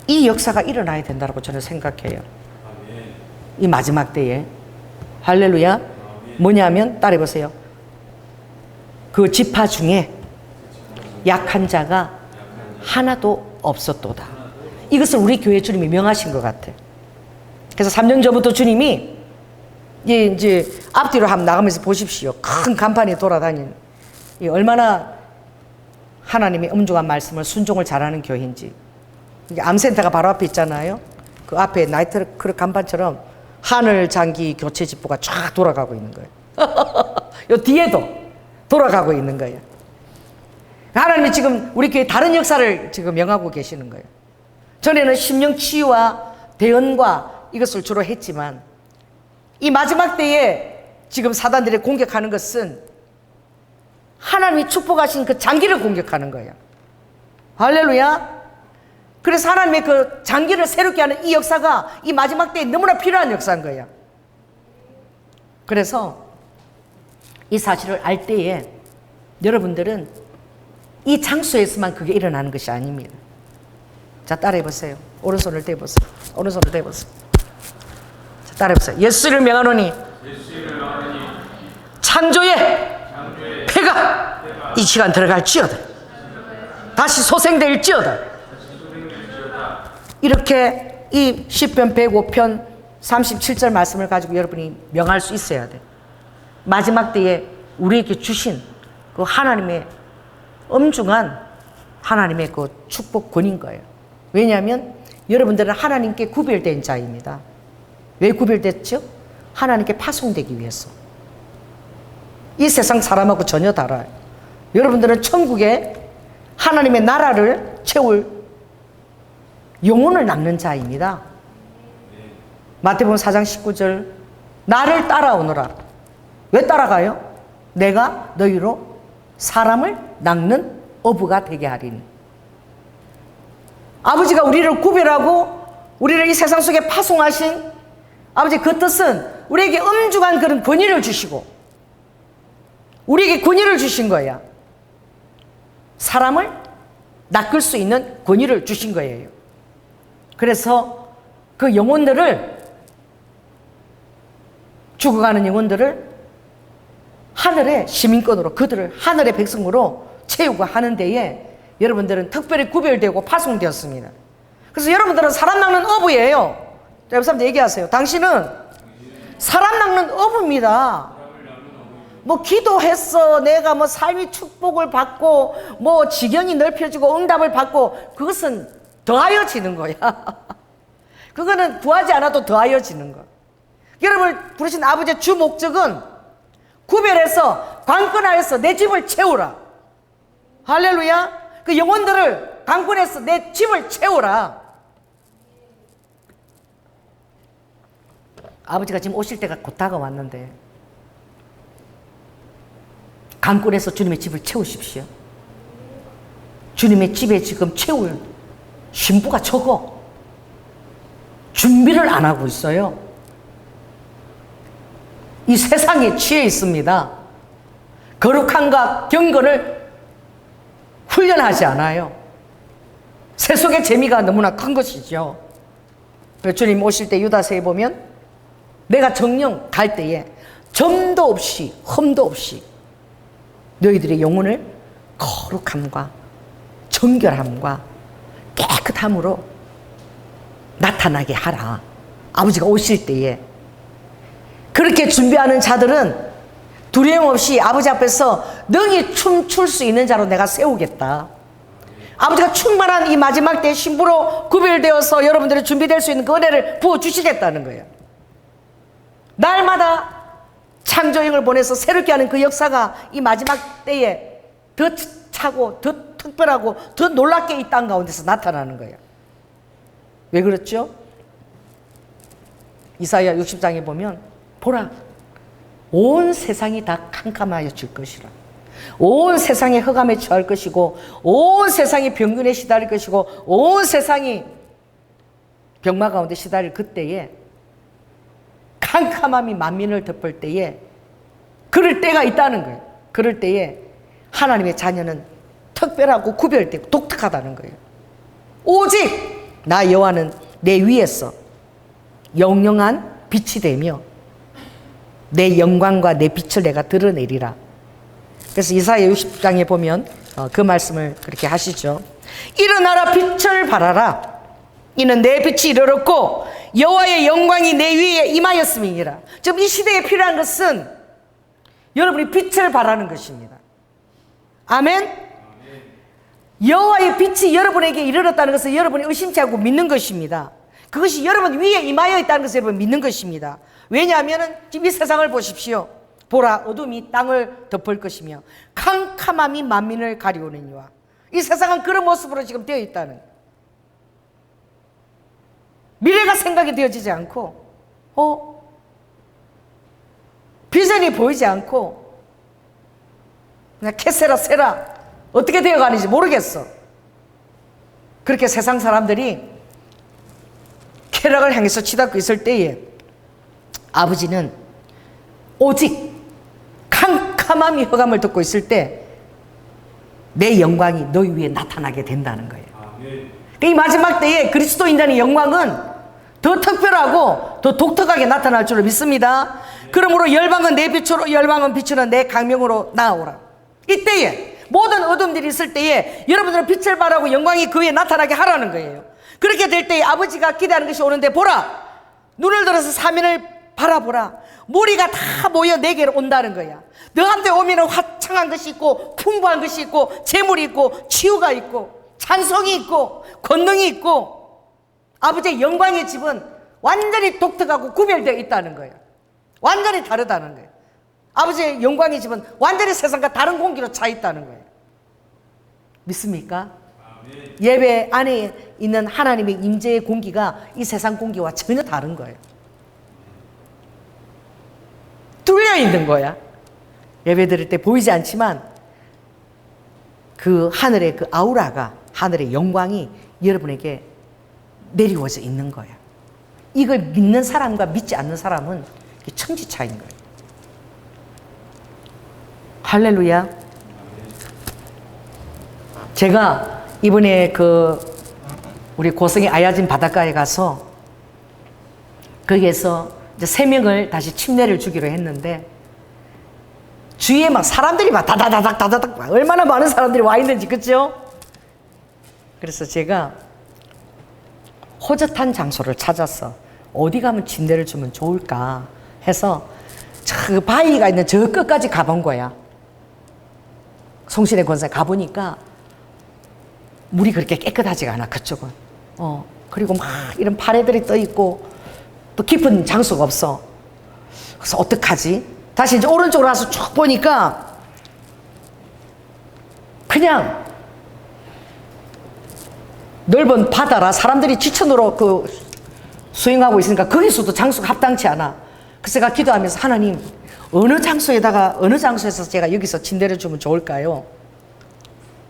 이 역사가 일어나야 된다고 저는 생각해요. 이 마지막 때에. 할렐루야. 뭐냐면 따라해보세요. 그 지파 중에 약한 자가 하나도 없었도다. 이것을 우리 교회 주님이 명하신 것 같아. 그래서 3년 전부터 주님이 이제 앞뒤로 한번 나가면서 보십시오. 큰 간판이 돌아다니는 얼마나 하나님의 엄중한 말씀을 순종을 잘하는 교회인지. 이게 암센터가 바로 앞에 있잖아요. 그 앞에 나이트 간판처럼 하늘 장기 교체 집보가 쫙 돌아가고 있는 거예요. 요 뒤에도 돌아가고 있는 거예요. 하나님이 지금 우리 교회 다른 역사를 지금 명하고 계시는 거예요. 전에는 심령 치유와 대언과 이것을 주로 했지만 이 마지막 때에 지금 사단들이 공격하는 것은 하나님이 축복하신 그 장기를 공격하는 거예요. 할렐루야. 그래서 하나님의 그 장기를 새롭게 하는 이 역사가 이 마지막 때에 너무나 필요한 역사인 거예요. 그래서 이 사실을 알 때에 여러분들은 이 장소에서만 그게 일어나는 것이 아닙니다. 자, 따라해보세요. 오른손을 대보세요. 오른손을 대보세요. 자, 따라해보세요. 예수를 명하노니 창조의 폐가 이 시간 들어갈지어다. 다시 소생될지어다. 이렇게 이 시편 105편 37절 말씀을 가지고 여러분이 명할 수 있어야 돼. 마지막 때에 우리에게 주신 그 하나님의 엄중한 하나님의 그 축복권인 거예요. 왜냐하면 여러분들은 하나님께 구별된 자입니다. 왜 구별됐죠? 하나님께 파송되기 위해서. 이 세상 사람하고 전혀 달라요. 여러분들은 천국에 하나님의 나라를 채울 영혼을 낳는 자입니다. 마태복음 4장 19절 나를 따라오너라. 왜 따라가요? 내가 너희로 사람을 낚는 어부가 되게 하리니. 아버지가 우리를 구별하고 우리를 이 세상 속에 파송하신 아버지 그 뜻은 우리에게 엄중한 그런 권위를 주시고 우리에게 권위를 주신 거야. 사람을 낚을 수 있는 권위를 주신 거예요. 그래서 그 영혼들을, 죽어가는 영혼들을 하늘의 시민권으로, 그들을 하늘의 백성으로 채우고 하는 데에 여러분들은 특별히 구별되고 파송되었습니다. 그래서 여러분들은 사람 낚는 어부예요. 옆 사람들 얘기하세요. 당신은 사람 낚는 어부입니다. 뭐 기도했어, 내가 뭐 삶의 축복을 받고 뭐 지경이 넓혀지고 응답을 받고, 그것은 더하여지는 거야. 그거는 구하지 않아도 더하여지는 거. 여러분을 부르신 아버지의 주 목적은 구별해서 관건하여서 내 집을 채우라. 할렐루야. 그 영혼들을 관건해서 내 집을 채우라. 아버지가 지금 오실 때가 곧 다가왔는데 강권에서 주님의 집을 채우십시오. 주님의 집에 지금 채울 신부가 적어. 준비를 안 하고 있어요. 이 세상에 취해 있습니다. 거룩함과 경건을 훈련하지 않아요. 세속의 재미가 너무나 큰 것이죠. 주님 오실 때 유다서에 보면 내가 정령 갈 때에 점도 없이 흠도 없이 너희들의 영혼을 거룩함과 정결함과 깨끗함으로 나타나게 하라. 아버지가 오실 때에. 그렇게 준비하는 자들은 두려움 없이 아버지 앞에서 능히 춤출 수 있는 자로 내가 세우겠다. 아버지가 충만한 이 마지막 때 신부로 구별되어서 여러분들이 준비될 수 있는 그 은혜를 부어주시겠다는 거예요. 날마다 창조형을 보내서 새롭게 하는 그 역사가 이 마지막 때에 더 차고 더 특별하고 더 놀랍게 이 땅 가운데서 나타나는 거예요. 왜 그렇죠? 이사야 60장에 보면 보라, 온 세상이 다 캄캄하여질 것이라. 온 세상이 흑암에 처할 것이고 온 세상이 병균에 시달릴 것이고 온 세상이 병마 가운데 시달릴 그때에 캄캄함이 만민을 덮을 때에, 그럴 때가 있다는 거예요. 그럴 때에 하나님의 자녀는 특별하고 구별되고 독특하다는 거예요. 오직 나 여호와는 내 위에서 영영한 빛이 되며 내 영광과 내 빛을 내가 드러내리라. 그래서 이사야 60장에 보면 그 말씀을 그렇게 하시죠. 일어나라, 빛을 발하라. 이는 내 빛이 이르렀고 여호와의 영광이 내 위에 임하였음이니라. 지금 이 시대에 필요한 것은 여러분이 빛을 발하는 것입니다. 아멘. 여호와의 빛이 여러분에게 이르렀다는 것은 여러분이 의심치 않고 믿는 것입니다. 그것이 여러분 위에 임하여 있다는 것을 여러분 믿는 것입니다. 왜냐하면 지금 이 세상을 보십시오. 보라, 어둠이 땅을 덮을 것이며 캄캄함이 만민을 가리우느니와. 이 세상은 그런 모습으로 지금 되어 있다는, 미래가 생각이 되어지지 않고 비전이 보이지 않고 그냥 캐세라 세라 어떻게 되어가는지 모르겠어. 그렇게 세상 사람들이 쾌락을 향해서 치닫고 있을 때에 아버지는 오직 캄캄함이 흑암을 덮고 있을 때 내 영광이 너희 위에 나타나게 된다는 거예요. 이 마지막 때에 그리스도인들의 영광은 더 특별하고 더 독특하게 나타날 줄을 믿습니다. 그러므로 열방은 내 빛으로, 열방은 비추는 내 강명으로 나아오라. 이때에 모든 어둠들이 있을 때에 여러분들은 빛을 발하고 영광이 그 위에 나타나게 하라는 거예요. 그렇게 될 때에 아버지가 기대하는 것이 오는데, 보라, 눈을 들어서 사면을 바라보라. 무리가 다 모여 내게로 온다는 거야. 너한테 오면 화창한 것이 있고 풍부한 것이 있고 재물이 있고 치유가 있고 찬송이 있고 권능이 있고, 아버지의 영광의 집은 완전히 독특하고 구별되어 있다는 거예요. 완전히 다르다는 거예요. 아버지의 영광의 집은 완전히 세상과 다른 공기로 차 있다는 거예요. 믿습니까? 아멘. 예배 안에 있는 하나님의 임재의 공기가 이 세상 공기와 전혀 다른 거예요. 뚫려 있는 거야. 예배 드릴 때 보이지 않지만 그 하늘의 그 아우라가, 하늘의 영광이 여러분에게 내리워져 있는 거예요. 이걸 믿는 사람과 믿지 않는 사람은 천지 차이인 거예요. 할렐루야. 제가 이번에 우리 고성의 아야진 바닷가에 가서 거기에서 이제 3명을 다시 침례를 주기로 했는데 주위에 막 사람들이 막 다다닥 얼마나 많은 사람들이 와 있는지, 그죠? 그래서 제가 호젓한 장소를 찾아서 어디 가면 침례를 주면 좋을까 해서 저 바위가 있는 저 끝까지 가본 거야. 송신의 권사에 가보니까 물이 그렇게 깨끗하지가 않아, 그쪽은. 그리고 막 이런 파래들이 떠 있고 또 깊은 장소가 없어. 그래서 어떡하지? 다시 이제 오른쪽으로 와서 쭉 보니까 그냥 넓은 바다라 사람들이 지천으로 수영하고 있으니까 거기서도 장소가 합당치 않아. 그래서 제가 기도하면서 하나님, 어느 장소에서 제가 여기서 침례를 주면 좋을까요?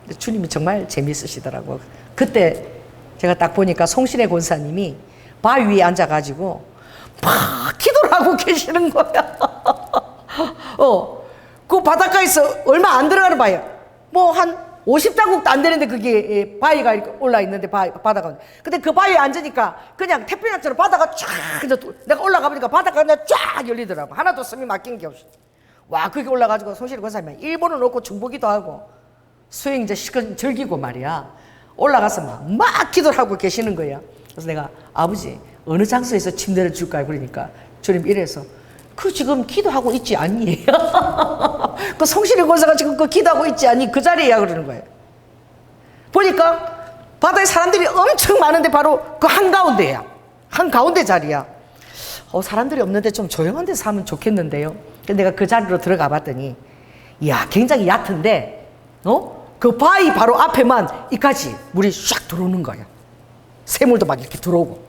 근데 주님이 정말 재미있으시더라고. 그때 제가 딱 보니까 송신의 권사님이 바위 위에 앉아가지고 막 기도를 하고 계시는 거야. 그 바닷가에서 얼마 안 들어가는 바위야. 뭐 한 50자국도 안 되는데 그게 바위가 이렇게 올라 있는데 바다가. 근데 그 바위에 앉으니까 그냥 태평양처럼 바다가 쫙, 내가 올라가 보니까 바다가 그냥 쫙 열리더라고. 하나도 숨이 막힌 게 없어. 와, 그게 올라가지고 송신의 권사님이 일본은 없고 중보기도 하고 수행 이제 시간 즐기고 말이야. 올라가서 막 기도를 하고 계시는 거야. 그래서 내가 아버지, 어느 장소에서 침례를 줄까요? 그러니까 주님 이래서 지금 기도하고 있지 않니? 그 송신의 권사가 지금 기도하고 있지 않니? 그 자리야 그러는 거예요. 보니까 바다에 사람들이 엄청 많은데 바로 그 한가운데야. 한가운데 자리야. 사람들이 없는데 좀 조용한 데서 하면 좋겠는데요. 근데 내가 그 자리로 들어가 봤더니 이야, 굉장히 얕은데 그 바위 바로 앞에만 이까지 물이 샥 들어오는 거야. 새물도 막 이렇게 들어오고.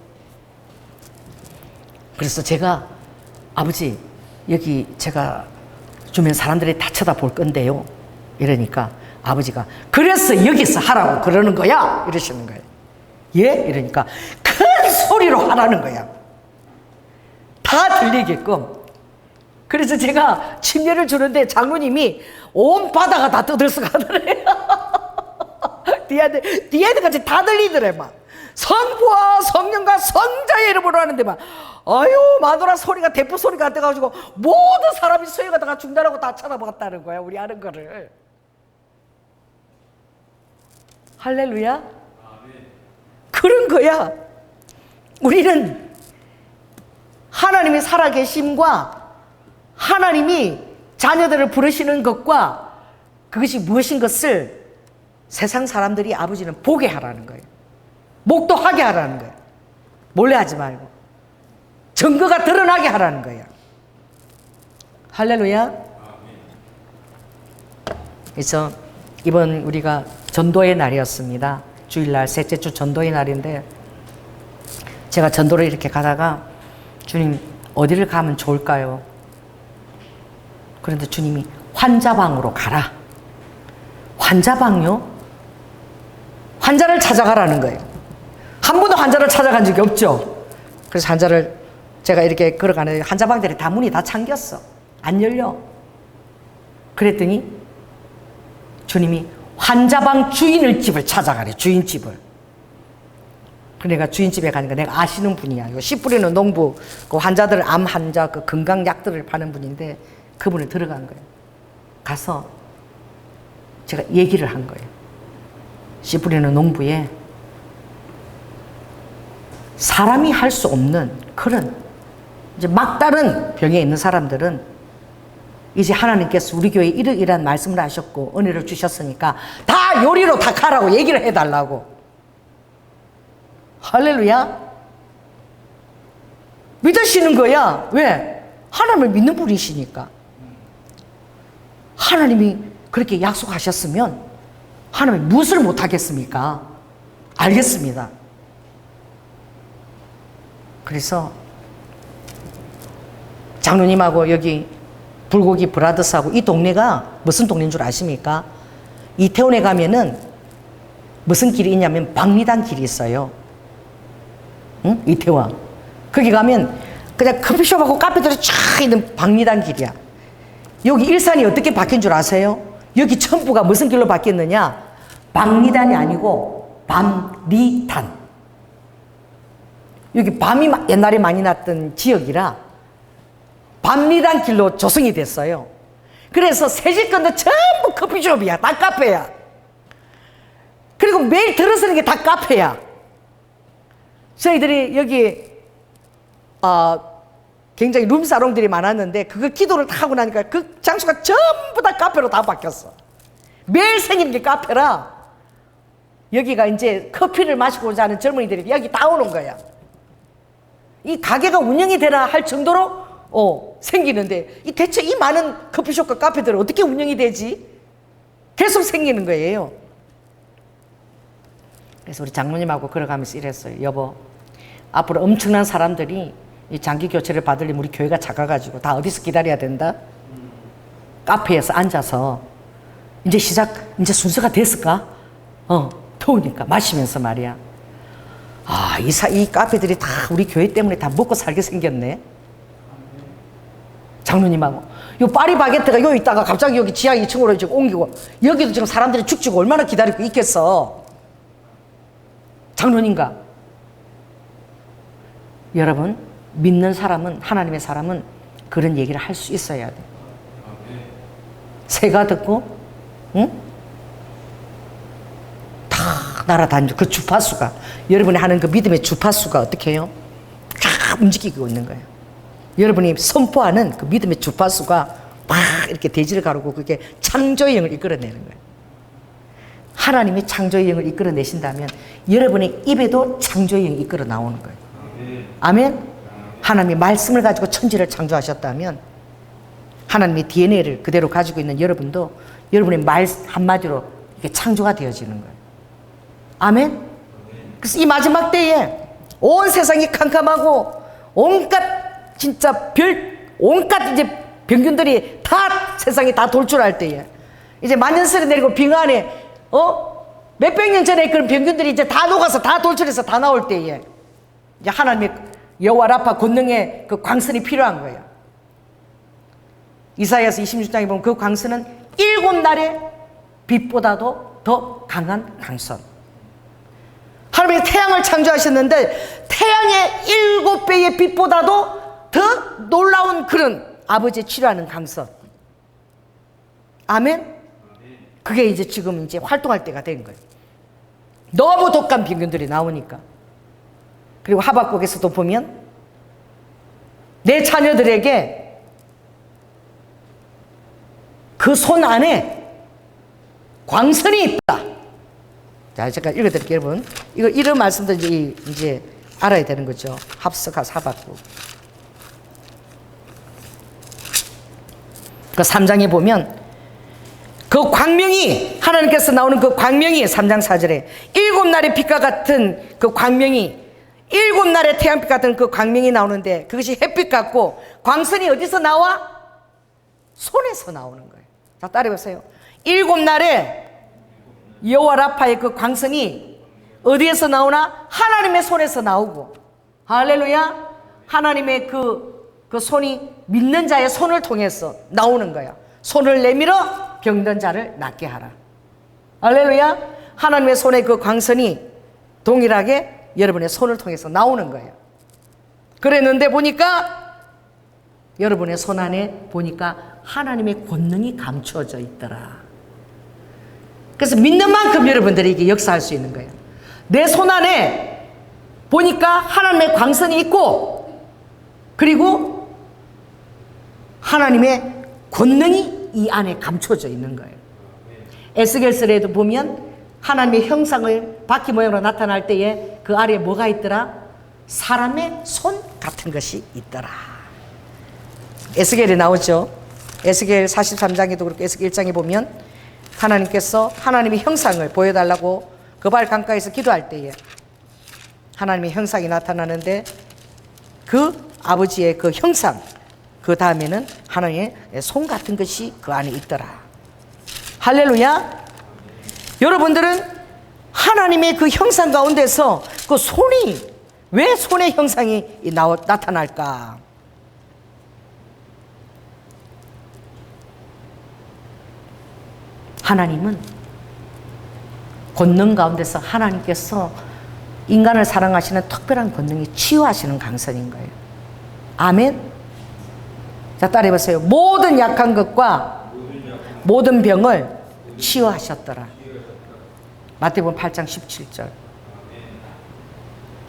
그래서 제가 아버지, 여기 제가 주변 사람들이 다 쳐다볼 건데요. 이러니까 아버지가 그래서 여기서 하라고 그러는 거야. 이러시는 거예요. 예? 이러니까 큰 소리로 하라는 거야. 다 들리게끔. 그래서 제가 침례를 주는데 장로님이 온 바다가 다 떠들썩하더래요. 뒤에까지 다 들리더래 막. 성부와 성령과 성자의 이름으로 하는데 막 마누라 소리가 대포 소리가 떠가지고 모든 사람이 수행하다가 중단하고 다 쳐다봤다는 거야. 우리 아는 거를. 할렐루야. 그런 거야. 우리는 하나님의 살아계심과 하나님이 자녀들을 부르시는 것과 그것이 무엇인 것을 세상 사람들이 아버지는 보게 하라는 거예요. 목도하게 하라는 거예요. 몰래 하지 말고 증거가 드러나게 하라는 거예요. 할렐루야. 그래서 이번 우리가 전도의 날이었습니다. 주일날 셋째 주 전도의 날인데 제가 전도를 이렇게 가다가 주님, 어디를 가면 좋을까요? 그런데 주님이 환자방으로 가라. 환자방요? 환자를 찾아가라는 거예요. 한 번도 환자를 찾아간 적이 없죠. 그래서 환자를 제가 이렇게 걸어가는데 환자방들이 다 문이 다 잠겼어. 안 열려. 그랬더니 주님이 환자방 주인을 집을 찾아가래. 주인집을. 그러니까 주인집에 가니까 내가 아시는 분이야. 이거 씨 뿌리는 농부, 그 환자들, 암 환자, 그 건강약들을 파는 분인데 그분을 들어간 거예요. 가서 제가 얘기를 한 거예요. 씨 뿌리는 농부에 사람이 할 수 없는 그런 이제 막다른 병에 있는 사람들은 이제 하나님께서 우리 교회에 이러이러한 말씀을 하셨고 은혜를 주셨으니까 다 요리로 다 가라고 얘기를 해달라고. 할렐루야. 믿으시는 거야. 왜? 하나님을 믿는 분이시니까. 하나님이 그렇게 약속하셨으면 하나님이 무엇을 못하겠습니까? 알겠습니다. 그래서 장로님하고 여기 불고기 브라더스하고 이 동네가 무슨 동네인 줄 아십니까? 이태원에 가면은 무슨 길이 있냐면 박리단 길이 있어요. 응? 이태원. 거기 가면 그냥 커피숍하고 카페들이 쫙 있는 박리단 길이야. 여기 일산이 어떻게 바뀐 줄 아세요? 여기 전부가 무슨 길로 바뀌었느냐? 박리단이 아니고 밤리단. 여기 밤이 옛날에 많이 났던 지역이라 밤리단 길로 조성이 됐어요. 그래서 세집권도 전부 커피숍이야. 다 카페야. 그리고 매일 들어서는 게 다 카페야. 저희들이 여기 굉장히 룸사롱들이 많았는데 그거 기도를 다 하고 나니까 그 장소가 전부 다 카페로 다 바뀌었어. 매일 생기는 게 카페라 여기가 이제 커피를 마시고자 하는 젊은이들이 여기 다 오는 거야. 이 가게가 운영이 되나 할 정도로 생기는데 대체 이 많은 커피숍과 카페들은 어떻게 운영이 되지? 계속 생기는 거예요. 그래서 우리 장로님하고 걸어가면서 이랬어요. 여보, 앞으로 엄청난 사람들이 이 장기 교체를 받으려면 우리 교회가 작아가지고 다 어디서 기다려야 된다? 카페에서 앉아서 이제 이제 순서가 됐을까? 더우니까 마시면서 말이야. 이 카페들이 다 우리 교회 때문에 다 먹고 살게 생겼네. 장로님하고 요 파리바게트가 여기 있다가 갑자기 여기 지하 2층으로 지금 옮기고 여기도 지금 사람들이 죽지고 얼마나 기다리고 있겠어. 장로님과 여러분, 믿는 사람은, 하나님의 사람은 그런 얘기를 할 수 있어야 돼. 새가 듣고 응? 다 날아다니죠. 그 주파수가, 여러분이 하는 그 믿음의 주파수가 어떻게 해요? 다 움직이고 있는 거예요. 여러분이 선포하는 그 믿음의 주파수가 막 이렇게 대지를 가르고 그게 창조의 영을 이끌어내는 거예요. 하나님이 창조의 영을 이끌어내신다면 여러분의 입에도 창조의 영이 이끌어 나오는 거예요. 아멘? 하나님이 말씀을 가지고 천지를 창조하셨다면 하나님의 DNA를 그대로 가지고 있는 여러분도 여러분의 말 한마디로 이게 창조가 되어지는 거예요. 아멘? 그래서 이 마지막 때에 온 세상이 캄캄하고 온갖 진짜 온갖 이제 병균들이 다 세상에 다 돌출할 때에 이제 만년설이 내리고 빙하안에 몇백 년 전에 그런 병균들이 이제 다 녹아서 다 돌출해서 다 나올 때에 이제 하나님의 여호와 라파 권능의 그 광선이 필요한 거예요. 이사야서 26장에 보면 그 광선은 7날의 빛보다도 더 강한 광선. 하나님이 태양을 창조하셨는데 태양의 7배의 빛보다도 더 놀라운 그런 아버지의 치료하는 광선. 아멘? 그게 이제 지금 이제 활동할 때가 된 거예요. 너무 독한 병균들이 나오니까. 그리고 하박국에서도 보면 내 자녀들에게 그 손 안에 광선이 있다. 자, 제가 읽어드릴게요, 여러분. 이런 말씀도 이제 알아야 되는 거죠. 합석하서 하박국. 그 3장에 보면 그 광명이, 하나님께서 나오는 그 광명이 3장 4절에 7날의 빛과 같은 그 광명이, 7날의 태양빛 같은 그 광명이 나오는데 그것이 햇빛 같고 광선이 어디서 나와? 손에서 나오는 거예요. 자, 따라해보세요. 7날의 여호와 라파의 그 광선이 어디에서 나오나? 하나님의 손에서 나오고. 할렐루야. 하나님의 그 손이 믿는 자의 손을 통해서 나오는 거야. 손을 내밀어 병든 자를 낫게 하라. 할렐루야. 하나님의 손의 그 광선이 동일하게 여러분의 손을 통해서 나오는 거예요. 그랬는데 보니까 여러분의 손 안에 보니까 하나님의 권능이 감추어져 있더라. 그래서 믿는 만큼 여러분들이 이게 역사할 수 있는 거예요. 내 손 안에 보니까 하나님의 광선이 있고 그리고 하나님의 권능이 이 안에 감춰져 있는 거예요. 에스겔서에도 보면 하나님의 형상을 바퀴 모양으로 나타날 때에 그 아래에 뭐가 있더라? 사람의 손 같은 것이 있더라. 에스겔에 나오죠. 에스겔 43장에도 그렇고 에스겔 1장에 보면 하나님께서 하나님의 형상을 보여달라고 그발 강가에서 기도할 때에 하나님의 형상이 나타나는데 그 아버지의 그 형상, 그 다음에는 하나님의 손 같은 것이 그 안에 있더라. 할렐루야. 여러분들은 하나님의 그 형상 가운데서 그 손이 왜 손의 형상이 나타날까? 하나님은 권능 가운데서 하나님께서 인간을 사랑하시는 특별한 권능이 치유하시는 강선인 거예요. 아멘. 자, 따라해보세요. 모든 약한 것과 모든 병을 치유하셨더라. 마태복음 8장 17절.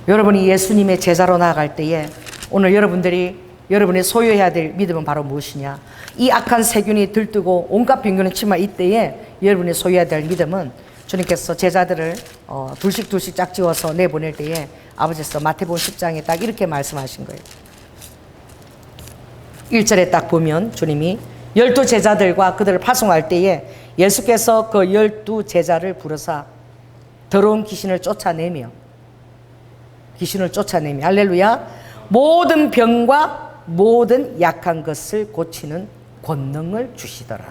여러분이 예수님의 제자로 나아갈 때에 오늘 여러분이 소유해야 될 믿음은 바로 무엇이냐? 이 악한 세균이 들뜨고 온갖 병균이 침할 이때에 여러분이 소유해야 될 믿음은 주님께서 제자들을 둘씩 짝지어서 내보낼 때에 아버지께서 마태복음 10장에 딱 이렇게 말씀하신 거예요. 1절에 딱 보면 주님이 12제자들과 그들을 파송할 때에 예수께서 그 12제자를 부르사 더러운 귀신을 쫓아내며 할렐루야, 모든 병과 모든 약한 것을 고치는 권능을 주시더라.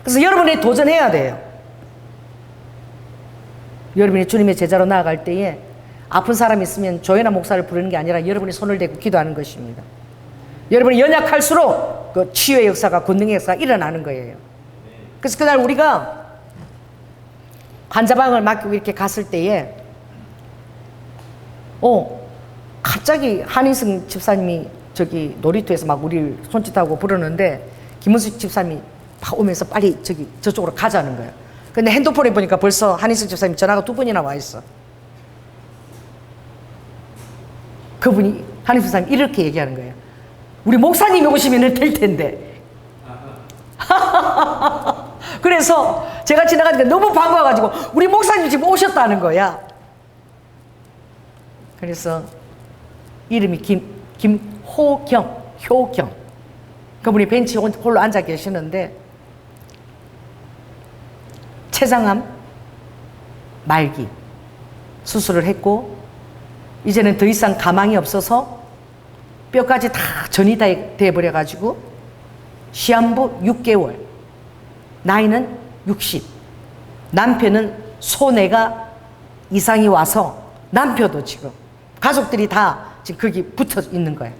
그래서 여러분이 도전해야 돼요. 여러분이 주님의 제자로 나아갈 때에 아픈 사람 있으면 조연아 목사를 부르는 게 아니라 여러분이 손을 대고 기도하는 것입니다. 여러분이 연약할수록 그 치유의 역사가, 권능의 역사가 일어나는 거예요. 그래서 그날 우리가 환자방을 맡기고 이렇게 갔을 때에 갑자기 한인승 집사님이 저기 놀이터에서 막 우리 손짓하고 부르는데 김은숙 집사님이 막 오면서 빨리 저쪽으로 가자는 거예요. 근데 핸드폰에 보니까 벌써 한인승 집사님 전화가 2번이나 와 있어. 그분이 한인승 집사님 이렇게 얘기하는 거예요. 우리 목사님이 오시면 될 텐데. 그래서 제가 지나가니까 너무 반가워가지고 우리 목사님 지금 오셨다는 거야. 그래서 이름이 효경. 그분이 벤치에 홀로 앉아 계시는데 췌장암 말기 수술을 했고 이제는 더 이상 가망이 없어서 뼈까지 다 전이 다 돼버려가지고 시한부 6개월, 나이는 60. 남편은 소뇌가 이상이 와서 남편도 지금 가족들이 다 지금 거기 붙어 있는 거예요.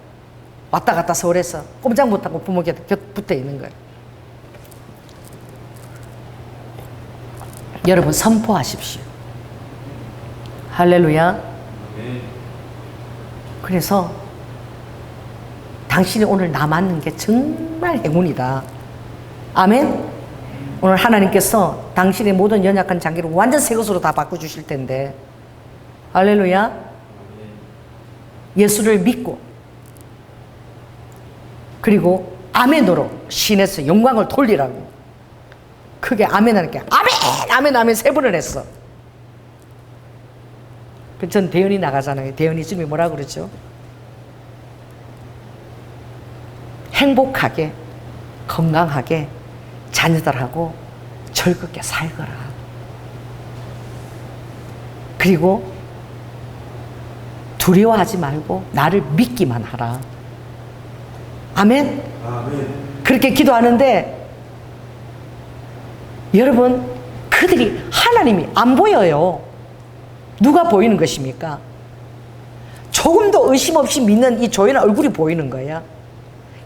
왔다 갔다 서울에서 꼼짝 못하고 부모 곁에 붙어 있는 거예요. 여러분 선포하십시오. 할렐루야. 그래서 당신이 오늘 남았는 게 정말 행운이다. 아멘. 오늘 하나님께서 당신의 모든 연약한 장기를 완전 새 것으로 다 바꿔주실 텐데, 할렐루야. 예수를 믿고 그리고 아멘으로 신에서 영광을 돌리라고 크게 아멘 하니까 아멘 3번을 했어. 전 대연이 나가잖아요. 대연이 주님이 뭐라 그러죠? 행복하게 건강하게 자녀들하고 즐겁게 살거라. 그리고 두려워하지 말고 나를 믿기만 하라. 아멘? 아멘. 그렇게 기도하는데 여러분, 그들이 하나님이 안 보여요. 누가 보이는 것입니까? 조금도 의심 없이 믿는 이 조연의 얼굴이 보이는 거야.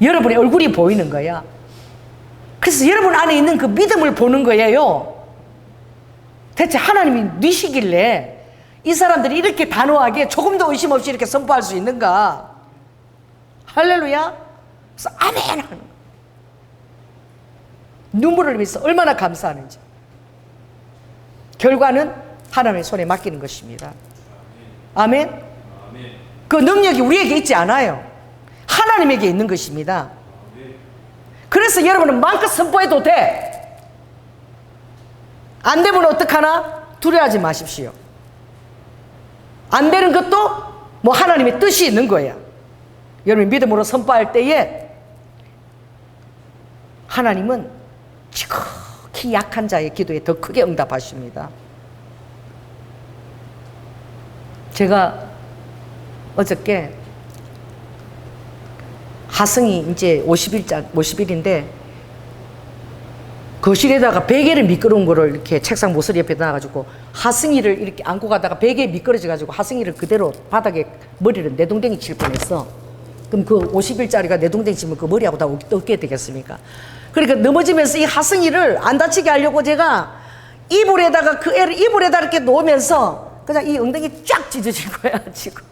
여러분의 얼굴이 보이는 거야. 그래서 여러분 안에 있는 그 믿음을 보는 거예요. 대체 하나님이 누시길래 이 사람들이 이렇게 단호하게 조금도 의심 없이 이렇게 선포할 수 있는가? 할렐루야. 그래서 아멘 하는 거야. 눈물을 흘리면서 얼마나 감사하는지. 결과는 하나님의 손에 맡기는 것입니다. 아멘. 그 능력이 우리에게 있지 않아요. 하나님에게 있는 것입니다. 그래서 여러분은 마음껏 선포해도 돼. 안 되면 어떡하나? 두려워하지 마십시오. 안 되는 것도 뭐 하나님의 뜻이 있는 거야. 여러분이 믿음으로 선포할 때에 하나님은 지극히 약한 자의 기도에 더 크게 응답하십니다. 제가 어저께 하승이 이제 50일인데 거실에다가 베개를 미끄러운 거를 이렇게 책상 모서리 옆에 놔가지고 하승이를 이렇게 안고 가다가 베개에 미끄러져가지고 하승이를 그대로 바닥에 머리를 내동댕이 칠 뻔했어. 그럼 그 50일짜리가 내동댕이 치면 그 머리하고 다 어떻게 되겠습니까? 그러니까 넘어지면서 이 하승이를 안 다치게 하려고 제가 이불에다가 그 애를 이불에다 이렇게 놓으면서 그냥 이 엉덩이 쫙 찢어진 거야 지금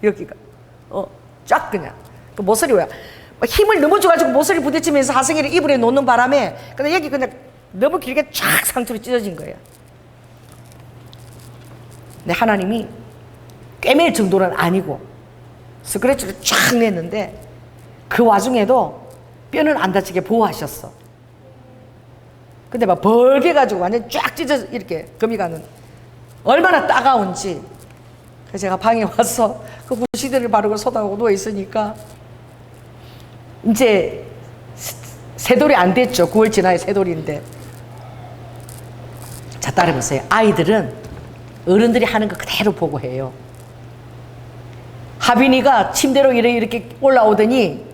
여기가 쫙 그냥 그 모서리 왜 힘을 너무 줘가지고 모서리 부딪히면서 하승이를 이불에 놓는 바람에 그냥 여기 그냥 너무 길게 쫙 상처로 찢어진 거야. 근데 하나님이 꿰맬 정도는 아니고 스크래치를 쫙 냈는데 그 와중에도 뼈는 안 다치게 보호하셨어. 근데 막 벌게 가지고 완전 쫙 찢어 이렇게 금이 가는 얼마나 따가운지. 그래서 제가 방에 와서 그 후시대를 바르고 쏟아오고 누워 있으니까 이제 새돌이 안 됐죠. 9월 지나야 새돌인데. 자, 따라해보세요. 아이들은 어른들이 하는 거 그대로 보고 해요. 하빈이가 침대로 이렇게 올라오더니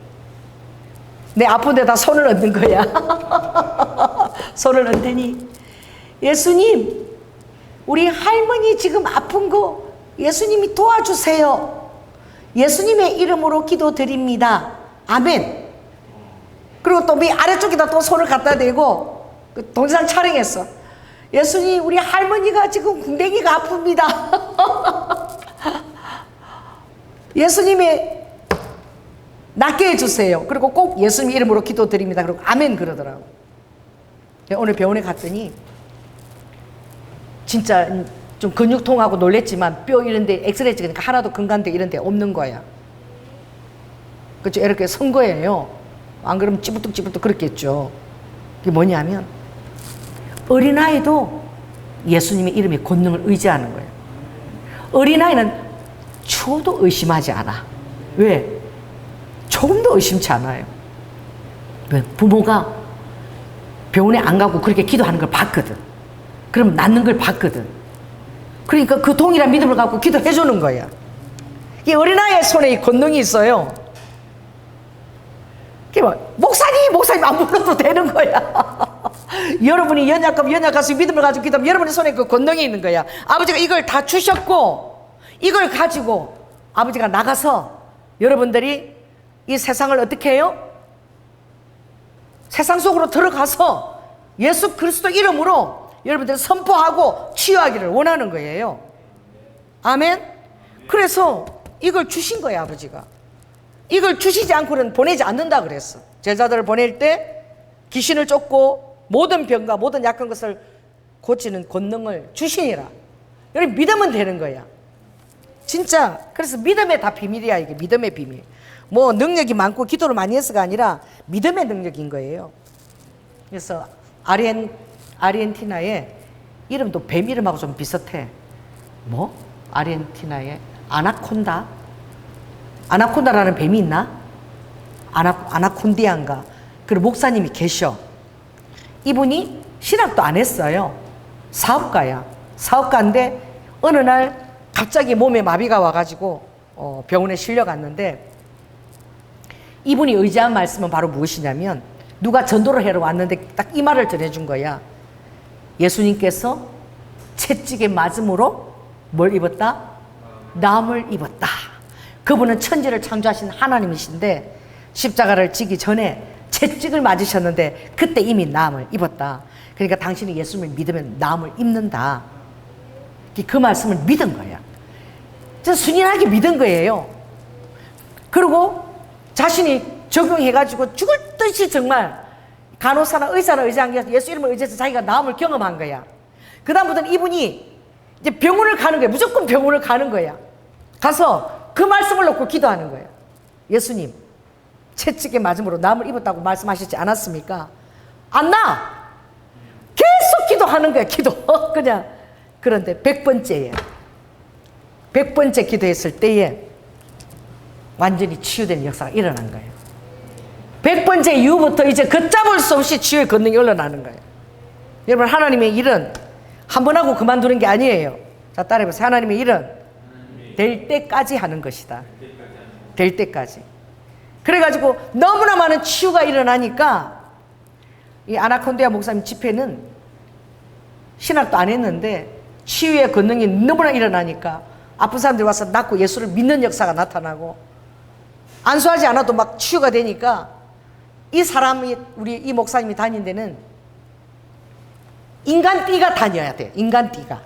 내 아픈 데다 손을 얹는 거야. 손을 얹더니 예수님, 우리 할머니 지금 아픈 거 예수님이 도와주세요. 예수님의 이름으로 기도드립니다. 아멘. 그리고 또 밑 아래쪽에다 또 손을 갖다 대고 그 동영상 촬영했어. 예수님, 우리 할머니가 지금 궁뎅이가 아픕니다. 예수님의 낫게 해주세요. 그리고 꼭 예수님 이름으로 기도드립니다. 그리고 아멘 그러더라고. 오늘 병원에 갔더니 진짜 좀 근육통하고 놀랬지만 뼈 이런데 엑스레이 찍으니까 하나도 근간대 이런데 없는 거야. 그렇죠. 이렇게 선 거예요. 안 그러면 찌부뚝 그렇겠죠. 그게 뭐냐면 어린아이도 예수님의 이름의 권능을 의지하는 거예요. 어린아이는 추워도 의심하지 않아. 왜? 조금도 의심치 않아요. 왜? 부모가 병원에 안 가고 그렇게 기도하는 걸 봤거든. 그럼 낫는 걸 봤거든. 그러니까 그 동일한 믿음을 갖고 기도해 주는 거야. 이 어린아이의 손에 이 권능이 있어요. 목사님 안 불러도 되는 거야. 여러분이 연약해서 믿음을 가지고 기도하면 여러분의 손에 그 권능이 있는 거야. 아버지가 이걸 다 주셨고 이걸 가지고 아버지가 나가서 여러분들이 이 세상을 어떻게 해요? 세상 속으로 들어가서 예수 그리스도 이름으로 여러분들 선포하고 치유하기를 원하는 거예요. 아멘. 그래서 이걸 주신 거예요. 아버지가 이걸 주시지 않고는 보내지 않는다 그랬어. 제자들을 보낼 때 귀신을 쫓고 모든 병과 모든 약한 것을 고치는 권능을 주시니라. 여러분 믿으면 되는 거야. 진짜. 그래서 믿음의 다 비밀이야. 이게 믿음의 비밀. 뭐 능력이 많고 기도를 많이 해서가 아니라 믿음의 능력인 거예요. 그래서 아르헨티나의 이름도 뱀 이름하고 좀 비슷해. 뭐? 아르헨티나의 아나콘다라는 뱀이 있나? 아나콘디안가. 그리고 목사님이 계셔. 이분이 신학도 안 했어요. 사업가야. 사업가인데 어느 날 갑자기 몸에 마비가 와가지고 병원에 실려갔는데 이분이 의지한 말씀은 바로 무엇이냐면 누가 전도를 하러 왔는데 딱 이 말을 전해준 거야. 예수님께서 채찍에 맞음으로 뭘 입었다? 남을 입었다. 그분은 천지를 창조하신 하나님이신데 십자가를 지기 전에 채찍을 맞으셨는데 그때 이미 남을 입었다. 그러니까 당신이 예수님을 믿으면 남을 입는다. 그 말씀을 믿은 거야. 진짜 순진하게 믿은 거예요. 그리고 자신이 적용해가지고 죽을 듯이 정말 간호사나 의사나 의지한 게 예수 이름을 의지해서 자기가 나음을 경험한 거야. 그 다음부터는 이분이 이제 병원을 가는 거야. 무조건 병원을 가는 거야. 가서 그 말씀을 놓고 기도하는 거야. 예수님, 채찍에 맞음으로 남을 입었다고 말씀하시지 않았습니까? 안 나! 계속 기도하는 거야. 기도. 그냥. 그런데 100번째에 100번째 기도했을 때에 완전히 치유된 역사가 일어난 거예요. 100번째 이후부터 이제 걷잡을 수 없이 치유의 권능이 올라나는 거예요. 여러분, 하나님의 일은 한 번 하고 그만두는 게 아니에요. 자, 따라해보세요. 하나님의 일은 될 때까지 하는 것이다. 될 때까지. 그래가지고 너무나 많은 치유가 일어나니까 이 아나콘디아 목사님 집회는 신학도 안 했는데 치유의 권능이 너무나 일어나니까 아픈 사람들이 와서 낫고 예수를 믿는 역사가 나타나고 안수하지 않아도 막 치유가 되니까 이 사람이 우리 이 목사님이 다닌 데는 인간띠가 다녀야 돼. 인간띠가.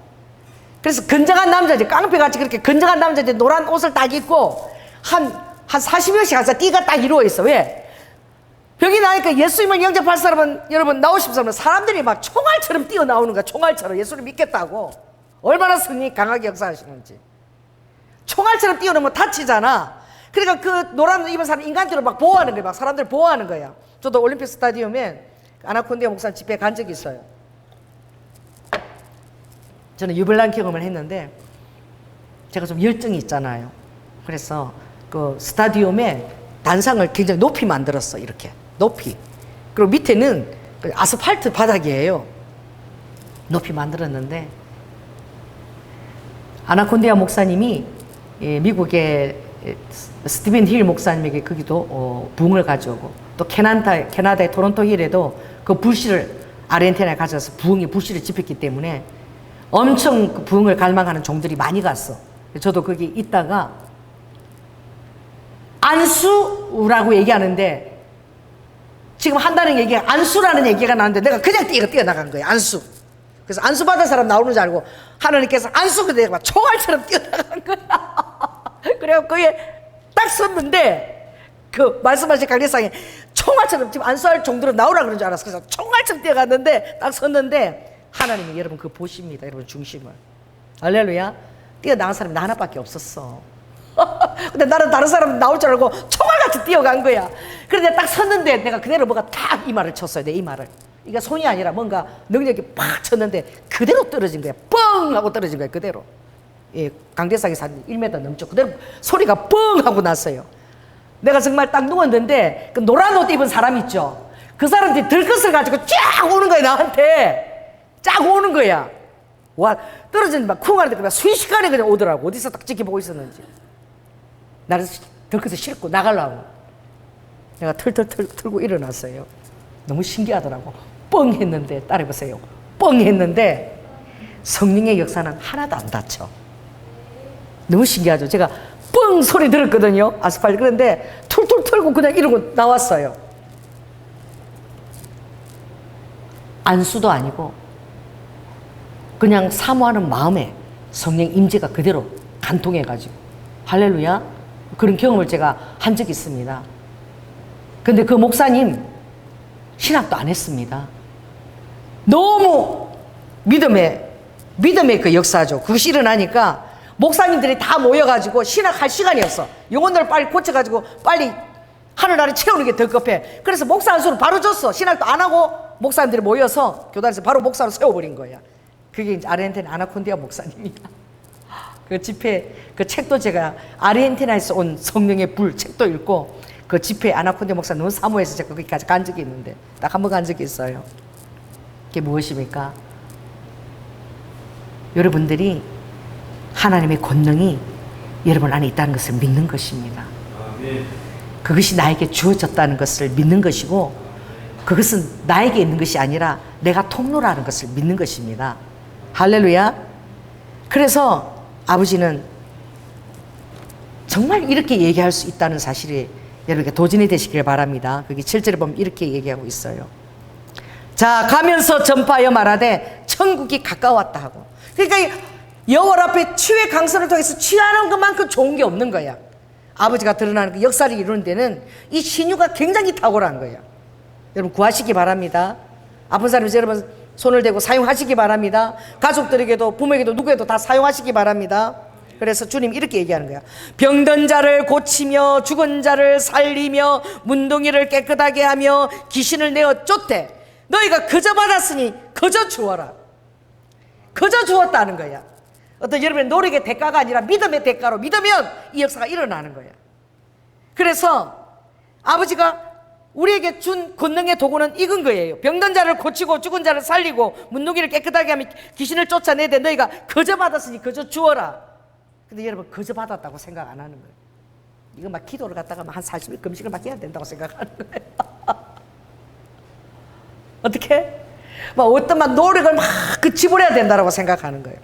그래서 건장한 남자들 깡패같이 그렇게 건장한 남자들 노란 옷을 딱 입고 한 40명씩 가서 띠가 딱 이루어 있어. 왜? 병이 나니까 예수님을 영접할 사람은 여러분 나오십 사람들이 막 총알처럼 뛰어나오는 거야. 총알처럼 예수를 믿겠다고. 얼마나 성령이 강하게 역사하시는지. 총알처럼 뛰어나오면 다치잖아. 그러니까 그 노란 옷 입은 사람 인간들을 막 보호하는 거야. 막 사람들 보호하는 거야. 저도 올림픽 스타디움에 아나콘디아 목사님 집회 간 적이 있어요. 저는 유별난 경험을 했는데 제가 좀 열정이 있잖아요. 그래서 그 스타디움에 단상을 굉장히 높이 만들었어. 이렇게 높이. 그리고 밑에는 아스팔트 바닥이에요. 높이 만들었는데 아나콘디아 목사님이 미국의 스티븐 힐 목사님에게 거기도 부흥을 가져오고 또 캐나다의 토론토 힐에도 그 불씨를 아르헨티나에 가져와서 부흥의 불씨를 지폈기 때문에 엄청 그 부흥을 갈망하는 종들이 많이 갔어. 저도 거기 있다가 안수라고 얘기하는데 지금 한다는 얘기가 안수라는 얘기가 나는데 내가 그냥 뛰어나간 거예요. 안수. 그래서 안수 받은 사람 나오는 줄 알고 하나님께서 안수 그대로 막 총알처럼 뛰어나간 거야. 그래갖고 거기에 딱 섰는데 그 말씀하신 강대상에 총알처럼 지금 안수할 정도로 나오라 그런 줄 알았어. 그래서 총알처럼 뛰어갔는데 딱 섰는데 하나님이 여러분 그거 보십니다. 여러분 중심을. 할렐루야. 뛰어나간 사람이 나 하나밖에 없었어. 근데 나는 다른 사람 나올 줄 알고 총알같이 뛰어간 거야. 그런데 딱 섰는데 내가 그대로 뭐가 탁 이마를 쳤어요. 내 이마를. 이게 손이 아니라 뭔가 능력이 팍 쳤는데 그대로 떨어진 거야. 뻥 하고 떨어진 거야. 그대로. 예, 강대상이 한 1m 넘죠. 그대로 소리가 뻥 하고 났어요. 내가 정말 딱 누웠는데 그 노란 옷 입은 사람 있죠. 그 사람들이 들것을 가지고 쫙 오는 거야. 나한테. 쫙 오는 거야. 와, 떨어지는 막 쿵 하는데 그냥 순식간에 그냥 오더라고. 어디서 딱 지켜보고 있었는지. 나를 들것을 싣고 나가려고. 내가 털털 털고 일어났어요. 너무 신기하더라고. 뻥 했는데, 따라해보세요. 뻥 했는데 성령의 역사는 하나도 안 닫혀. 너무 신기하죠. 제가 뻥 소리 들었거든요. 아스팔트. 그런데 툴툴 털고 그냥 이러고 나왔어요. 안수도 아니고 그냥 사모하는 마음에 성령 임재가 그대로 간통해가지고 할렐루야. 그런 경험을 제가 한 적이 있습니다. 근데 그 목사님 신학도 안 했습니다. 너무 믿음의 그 역사죠. 그것이 일어나니까 목사님들이 다 모여가지고 신학할 시간이 없어. 영혼들을 빨리 고쳐가지고 빨리 하늘나라에 채우는 게 더 급해. 그래서 목사 안수를 바로 줬어. 신학도 안 하고 목사님들이 모여서 교단에서 바로 목사로 세워버린 거야. 그게 이제 아르헨티나 아나콘디아 목사님이야. 그 집회, 그 책도 제가 아르헨티나에서 온 성령의 불 책도 읽고 그 집회 아나콘디아 목사 너무 사모해서 제가 거기까지 간 적이 있는데 딱 한 번 간 적이 있어요. 그게 무엇입니까? 여러분들이 하나님의 권능이 여러분 안에 있다는 것을 믿는 것입니다. 그것이 나에게 주어졌다는 것을 믿는 것이고 그것은 나에게 있는 것이 아니라 내가 통로라는 것을 믿는 것입니다. 할렐루야. 그래서 아버지는 정말 이렇게 얘기할 수 있다는 사실이 여러분에게 도전이 되시길 바랍니다. 거기 7절에 보면 이렇게 얘기하고 있어요. 자, 가면서 전파하여 말하되 천국이 가까웠다 하고. 그러니까 여호와 앞에 치유의 강선을 통해서 취하는 것만큼 좋은 게 없는 거야. 아버지가 드러나는 그 역사를 이루는 데는 이 신유가 굉장히 탁월한 거야. 여러분 구하시기 바랍니다. 아픈 사람이 여러분 손을 대고 사용하시기 바랍니다. 가족들에게도 부모에게도 누구에도 다 사용하시기 바랍니다. 그래서 주님 이렇게 얘기하는 거야. 병든 자를 고치며 죽은 자를 살리며 문둥이를 깨끗하게 하며 귀신을 내어 쫓되 너희가 그저 받았으니 그저 주어라. 그저 주었다는 거야. 어떤 여러분의 노력의 대가가 아니라 믿음의 대가로 믿으면 이 역사가 일어나는 거야. 그래서 아버지가 우리에게 준 권능의 도구는 이건 거예요. 병든 자를 고치고 죽은 자를 살리고 문둥이를 깨끗하게 하며 귀신을 쫓아내되 너희가 거저 받았으니 거저 주어라. 근데 여러분 거저 받았다고 생각 안 하는 거예요. 이거 막 기도를 갖다가 한 40일 금식을 막 해야 된다고 생각하는 거예요. 어떻게? 막 어떤 막 노력을 막 그 집어내야 된다고 생각하는 거예요.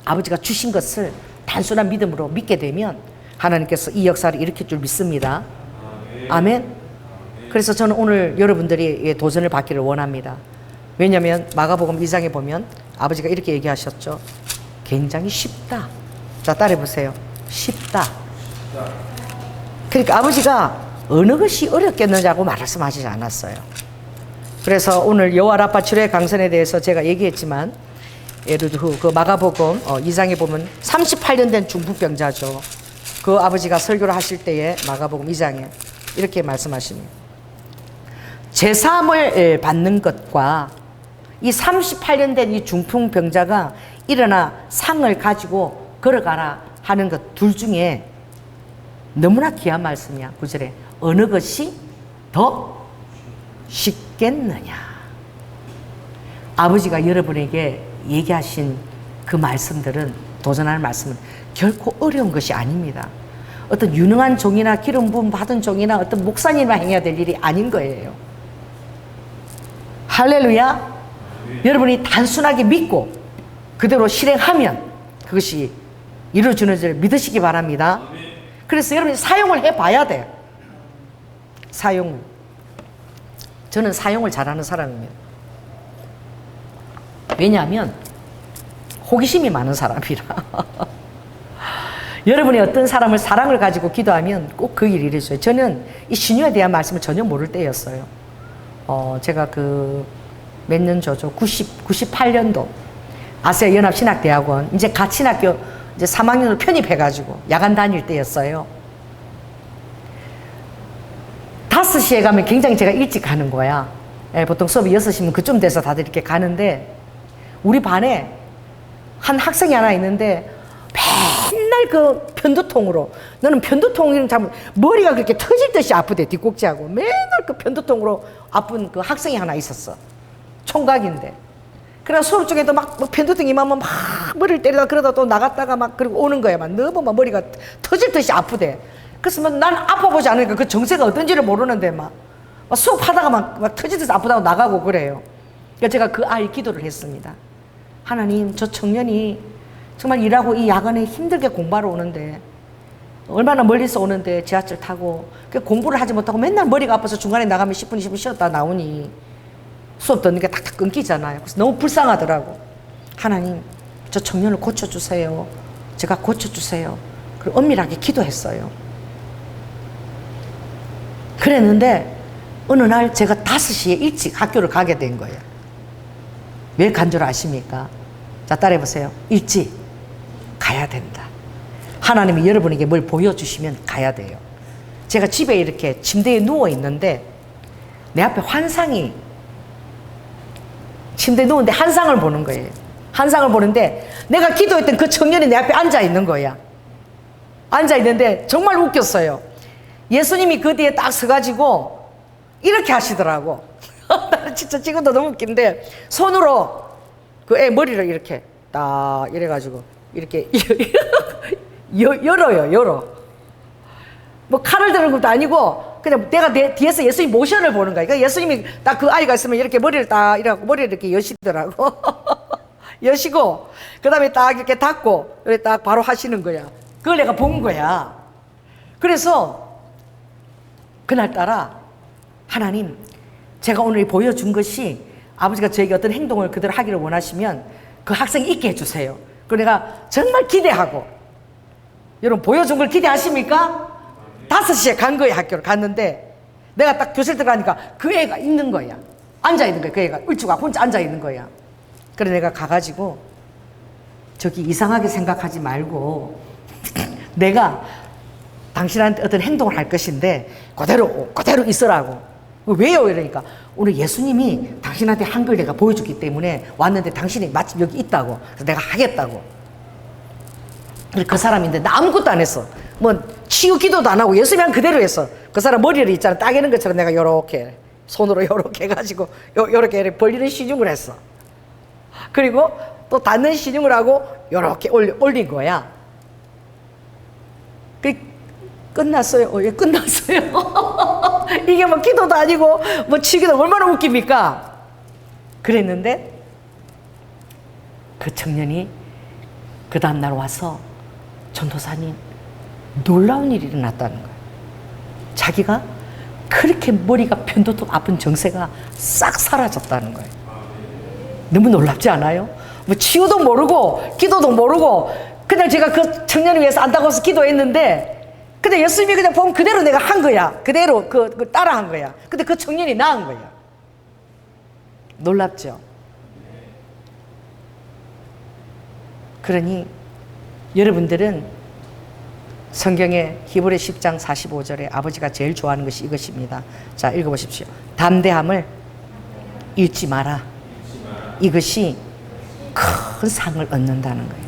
아버지가 주신 것을 단순한 믿음으로 믿게 되면 하나님께서 이 역사를 일으킬 줄 믿습니다. 아멘. 그래서 저는 오늘 여러분들이 도전을 받기를 원합니다. 왜냐하면 마가복음 2장에 보면 아버지가 이렇게 얘기하셨죠. 굉장히 쉽다. 자, 따라해보세요. 쉽다. 그러니까 아버지가 어느 것이 어렵겠느냐고 말씀하시지 않았어요. 그래서 오늘 여호와 라파 치료의 강선에 대해서 제가 얘기했지만 예를 들어 그 마가복음 2장에 보면 38년 된 중풍병자죠. 그 아버지가 설교를 하실 때에 마가복음 2장에 이렇게 말씀하십니다. 제사함을 받는 것과 이 38년 된 이 중풍병자가 일어나 상을 가지고 걸어가라 하는 것 둘 중에 너무나 귀한 말씀이야. 9절에 어느 것이 더 쉽겠느냐. 아버지가 여러분에게 얘기하신 그 말씀들은, 도전하는 말씀은 결코 어려운 것이 아닙니다. 어떤 유능한 종이나 기름 부음 받은 종이나 어떤 목사님만 행해야 될 일이 아닌 거예요. 할렐루야. 여러분이 단순하게 믿고 그대로 실행하면 그것이 이루어지는 줄 믿으시기 바랍니다. 그래서 여러분이 사용을 해봐야 돼요. 사용을. 저는 사용을 잘하는 사람입니다. 왜냐하면 호기심이 많은 사람이라. 여러분이 어떤 사람을 사랑을 가지고 기도하면 꼭 그 일이 이루어져요. 저는 이 신유에 대한 말씀을 전혀 모를 때였어요. 제가 몇 년 전죠. 98년도 아세아 연합신학대학원 이제 가친학교 이제 3학년으로 편입해가지고 야간 다닐 때였어요. 5시에 가면 굉장히 제가 일찍 가는 거야. 보통 수업이 6시면 그쯤 돼서 다들 이렇게 가는데 우리 반에 한 학생이 하나 있는데 맨날 그 편두통으로, 너는 편두통을 잡으면 머리가 그렇게 터질 듯이 아프대. 뒷꼭지하고 맨날 그 편두통으로 아픈 그 학생이 하나 있었어. 총각인데. 그래서 수업 중에도 막 편두통 임하면 막 머리를 때리다 그러다 또 나갔다가 막 그리고 오는 거야. 막 너무 막 머리가 터질 듯이 아프대. 그래서 막 난 아파보지 않으니까 그 정세가 어떤지를 모르는데 막 수업하다가 막 터질 듯이 아프다고 나가고 그래요. 그래서 제가 그 아이 기도를 했습니다. 하나님, 저 청년이 정말 일하고 이 야간에 힘들게 공부하러 오는데 얼마나 멀리서 오는데 지하철 타고 공부를 하지 못하고 맨날 머리가 아파서 중간에 나가면 10분, 20분 쉬었다 나오니 수업 듣는 게 탁탁 끊기잖아요. 그래서 너무 불쌍하더라고. 하나님, 저 청년을 고쳐주세요. 제가 고쳐주세요. 그리고 엄밀하게 기도했어요. 그랬는데 어느 날 제가 5시에 일찍 학교를 가게 된 거예요. 왜 간 줄 아십니까? 자, 따라해보세요. 일찍 가야 된다. 하나님이 여러분에게 뭘 보여주시면 가야 돼요. 제가 집에 이렇게 침대에 누워 있는데 내 앞에 환상이, 침대에 누웠는데 환상을 보는 거예요. 환상을 보는데 내가 기도했던 그 청년이 내 앞에 앉아 있는 거야. 앉아 있는데 정말 웃겼어요. 예수님이 그 뒤에 딱 서가지고 이렇게 하시더라고. 나는 진짜 지금도 너무 웃긴데 손으로 그 애 머리를 이렇게 딱 이래가지고 이렇게 열어요. 뭐 칼을 드는 것도 아니고 그냥 내가 내 뒤에서 예수님 모션을 보는 거야. 그러니까 예수님이 딱 그 아이가 있으면 이렇게 머리를 딱 이래갖고 머리를 이렇게 여시더라고. 여시고 그 다음에 딱 이렇게 닫고 그래 딱 바로 하시는 거야. 그걸 내가 본 거야. 그래서 그날따라 하나님, 제가 오늘 보여준 것이 아버지가 저에게 어떤 행동을 그대로 하기를 원하시면 그 학생이 있게 해주세요. 그리고 내가 정말 기대하고, 여러분 보여준 걸 기대하십니까? 5시에 간 거예요. 학교를 갔는데 내가 딱 교실 들어가니까 그 애가 있는 거야. 앉아있는 거야. 그 애가 울주가 혼자 앉아있는 거야. 그래 내가 가가지고 저기 이상하게 생각하지 말고 내가 당신한테 어떤 행동을 할 것인데 그대로 있으라고. 왜요? 이러니까 오늘 예수님이 당신한테 한 걸 내가 보여줬기 때문에 왔는데 당신이 마침 여기 있다고. 그래서 내가 하겠다고. 그 사람인데 나 아무것도 안 했어. 뭐 치유 기도도 안 하고 예수님이 그대로 했어. 그 사람 머리를 있잖아. 따개는 것처럼 내가 요렇게 손으로 요렇게 해가지고 요렇게 벌리는 시중을 했어. 그리고 또 닫는 시중을 하고 요렇게 올린 거야. 끝났어요. 예, 끝났어요. 이게 뭐 기도도 아니고 뭐 치기도 얼마나 웃깁니까? 그랬는데 그 청년이 그 다음날 와서 전도사님 놀라운 일이 일어났다는 거예요. 자기가 그렇게 머리가 편도도 아픈 정세가 싹 사라졌다는 거예요. 너무 놀랍지 않아요? 뭐 치유도 모르고 기도도 모르고 그냥 제가 그 청년을 위해서 안다고 해서 기도했는데 근데 예수님이 그냥 보면 그대로 내가 한 거야. 그대로 그 따라 한 거야. 근데 그 청년이 나은 거야. 놀랍죠? 그러니 여러분들은 성경의 히브리 10장 45절에 아버지가 제일 좋아하는 것이 이것입니다. 자, 읽어보십시오. 담대함을 잃지 마라. 이것이 큰 상을 얻는다는 거예요.